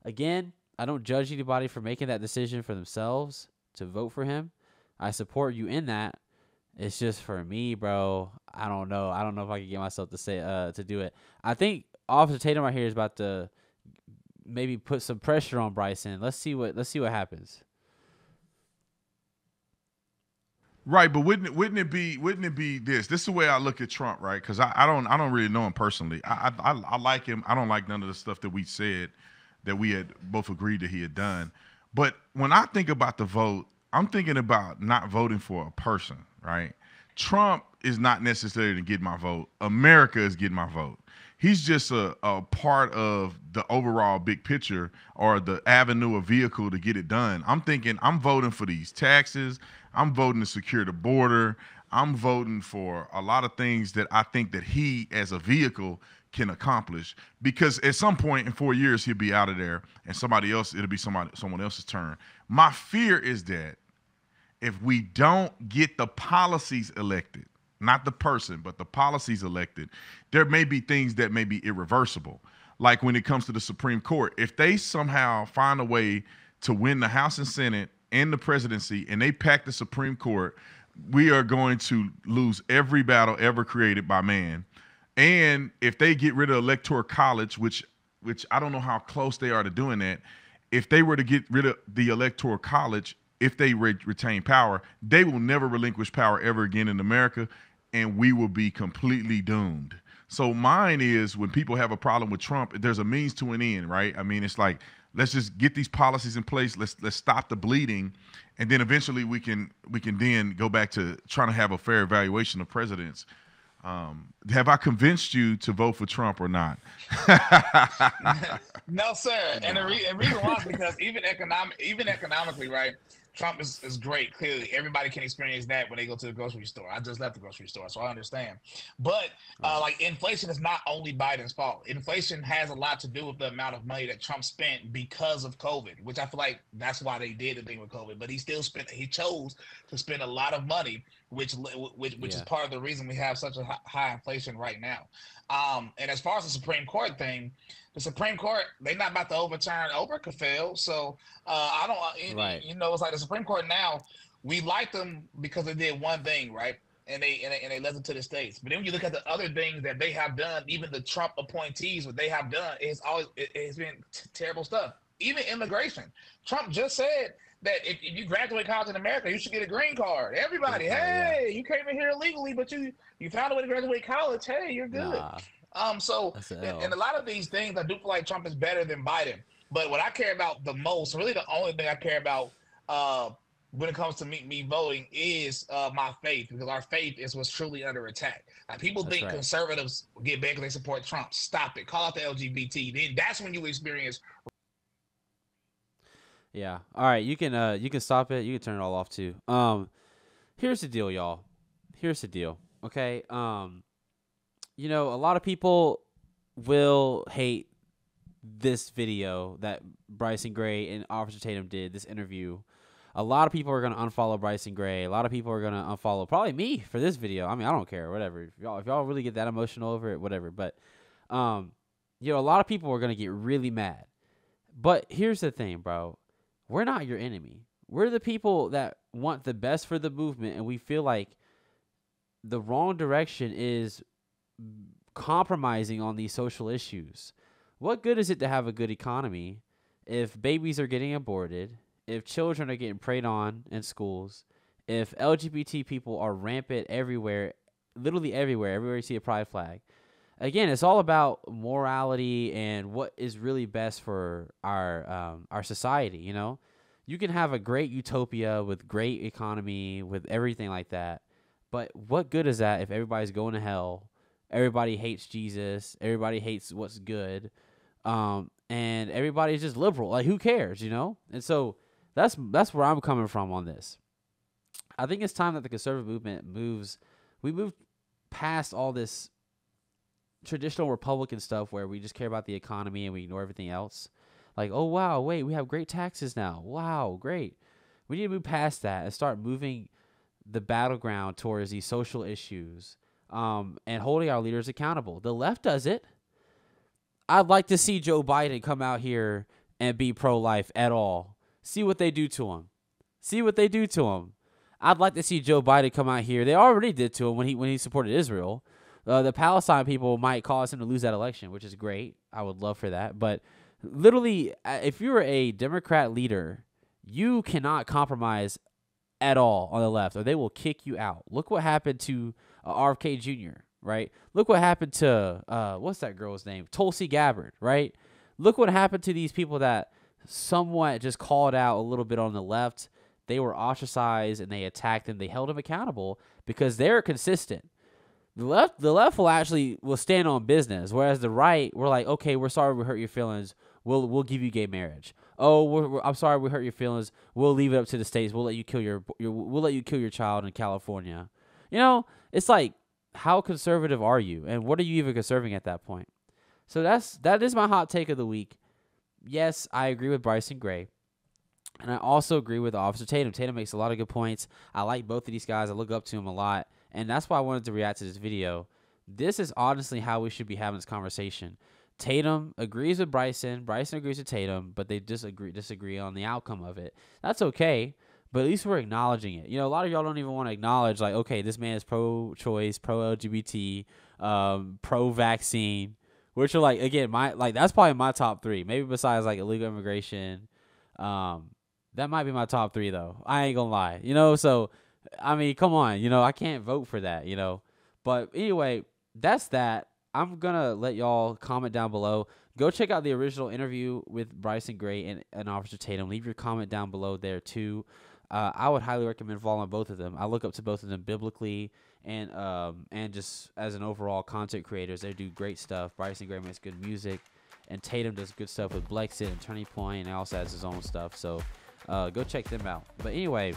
again. I don't judge anybody for making that decision for themselves to vote for him. I support you in that. It's just for me, bro. I don't know. I don't know if I can get myself to say to do it. I think Officer Tatum right here is about to maybe put some pressure on Bryson. Let's see what happens. Right, but wouldn't it be this? This is the way I look at Trump, right? Because I don't really know him personally. I like him. I don't like none of the stuff that we said that we had both agreed that he had done. But when I think about the vote, I'm thinking about not voting for a person, right? Trump is not necessarily to get my vote. America is getting my vote. He's just a part of the overall big picture, or the avenue or vehicle to get it done. I'm thinking I'm voting for these taxes. I'm voting to secure the border. I'm voting for a lot of things that I think that he, as a vehicle, can accomplish, because at some point in 4 years he'll be out of there and it'll be someone else's turn. My fear is that if we don't get the policies elected, not the person, but the policies elected, there may be things that may be irreversible. Like when it comes to the Supreme Court, if they somehow find a way to win the House and Senate and the presidency and they pack the Supreme Court, we are going to lose every battle ever created by man. And if they get rid of Electoral College, which I don't know how close they are to doing that, if they were to get rid of the Electoral College, if they retain power, they will never relinquish power ever again in America, and we will be completely doomed. So mine is, when people have a problem with Trump, there's a means to an end, right? I mean, it's like, let's just get these policies in place. Let's stop the bleeding, and then eventually we can then go back to trying to have a fair evaluation of presidents. Have I convinced you to vote for Trump or not? No, sir. And the reason why is because even economically, right? Trump is great. Clearly, everybody can experience that when they go to the grocery store. I just left the grocery store, so I understand. But like inflation is not only Biden's fault. Inflation has a lot to do with the amount of money that Trump spent because of COVID, which I feel like that's why they did the thing with COVID. But he still spent. He chose to spend a lot of money, which is part of the reason we have such a high inflation right now. And as far as the Supreme Court thing, the Supreme Court, they're not about to overturn Obergefell. So I don't, you know, it's like the Supreme Court now, we like them because they did one thing, right? And they led them to the states. But then when you look at the other things that they have done, even the Trump appointees, what they have done, it's been terrible stuff. Even immigration. Trump just said that if you graduate college in America, you should get a green card. Everybody, you came in here illegally, but you found a way to graduate college. Hey, you're good. Nah. So and a lot of these things, I do feel like Trump is better than Biden. But what I care about the most, really the only thing I care about when it comes to me voting is my faith, because our faith is what's truly under attack. Like people think conservatives get bad because they support Trump. Stop it. Call out the LGBT. Then that's when you experience. Yeah. All right. You can stop it. You can turn it all off too. Here's the deal, y'all. Here's the deal. Okay. You know, a lot of people will hate this video that Bryson Gray and Officer Tatum did, this interview. A lot of people are going to unfollow Bryson Gray. A lot of people are going to unfollow probably me for this video. I mean, I don't care, whatever. If y'all really get that emotional over it, whatever. But, you know, a lot of people are going to get really mad. But here's the thing, bro. We're not your enemy. We're the people that want the best for the movement, and we feel like the wrong direction is compromising on these social issues. What good is it to have a good economy if babies are getting aborted, if children are getting preyed on in schools, if LGBT people are rampant everywhere, literally everywhere you see a pride flag? Again, it's all about morality and what is really best for our society, you know? You can have a great utopia with great economy, with everything like that, but what good is that if everybody's going to hell? Everybody hates Jesus. Everybody hates what's good. And everybody's just liberal. Like, who cares, you know? And so that's where I'm coming from on this. I think it's time that the conservative movement we move past all this traditional Republican stuff where we just care about the economy and we ignore everything else. Like, oh, wow, wait, we have great taxes now. Wow, great. We need to move past that and start moving the battleground towards these social issues. And holding our leaders accountable. The left does it. I'd like to see Joe Biden come out here and be pro-life at all. See what they do to him. I'd like to see Joe Biden come out here. They already did to him when he supported Israel. The Palestine people might cause him to lose that election, which is great. I would love for that. But literally, if you're a Democrat leader, you cannot compromise at all on the left, or they will kick you out. Look what happened to RFK Jr., right? Look what happened to, what's that girl's name? Tulsi Gabbard, right? Look what happened to these people that somewhat just called out a little bit on the left. They were ostracized and they attacked them. They held them accountable because they're consistent. The left will stand on business, whereas the right, we're like, okay, we're sorry we hurt your feelings. We'll give you gay marriage. Oh, I'm sorry we hurt your feelings. We'll leave it up to the states. We'll let you kill we'll let you kill your child in California. You know, it's like, how conservative are you, and what are you even conserving at that point? So that is my hot take of the week. Yes, I agree with Bryson Gray, and I also agree with Officer Tatum. Tatum makes a lot of good points. I like both of these guys. I look up to them a lot, and that's why I wanted to react to this video. This is honestly how we should be having this conversation. Tatum agrees with Bryson. Bryson agrees with Tatum, but they disagree on the outcome of it. That's okay, but at least we're acknowledging it. You know, a lot of y'all don't even want to acknowledge, like, okay, this man is pro-choice, pro-LGBT, pro-vaccine, which are, like, again, that's probably my top three. Maybe besides, like, illegal immigration. That might be my top three, though. I ain't gonna lie. You know, so, I mean, come on. You know, I can't vote for that, you know. But anyway, that's that. I'm going to let y'all comment down below. Go check out the original interview with Bryson Gray and Officer Tatum. Leave your comment down below there, too. I would highly recommend following both of them. I look up to both of them biblically and just as an overall content creators. They do great stuff. Bryson Gray makes good music, and Tatum does good stuff with Blexit and Turning Point, and also has his own stuff. So Go check them out. But anyway,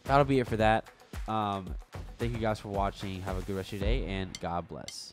that'll be it for that. Thank you guys for watching. Have a good rest of your day, and God bless.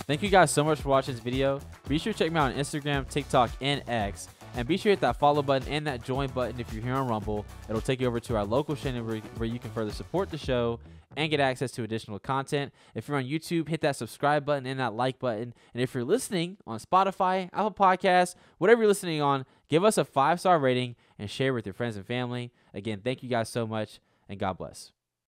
Thank you guys so much for watching this video. Be sure to check me out on Instagram, TikTok, and X. And be sure to hit that follow button and that join button if you're here on Rumble. It'll take you over to our local channel where you can further support the show and get access to additional content. If you're on YouTube, hit that subscribe button and that like button. And if you're listening on Spotify, Apple Podcasts, whatever you're listening on, give us a 5-star rating and share with your friends and family. Again, thank you guys so much, and God bless.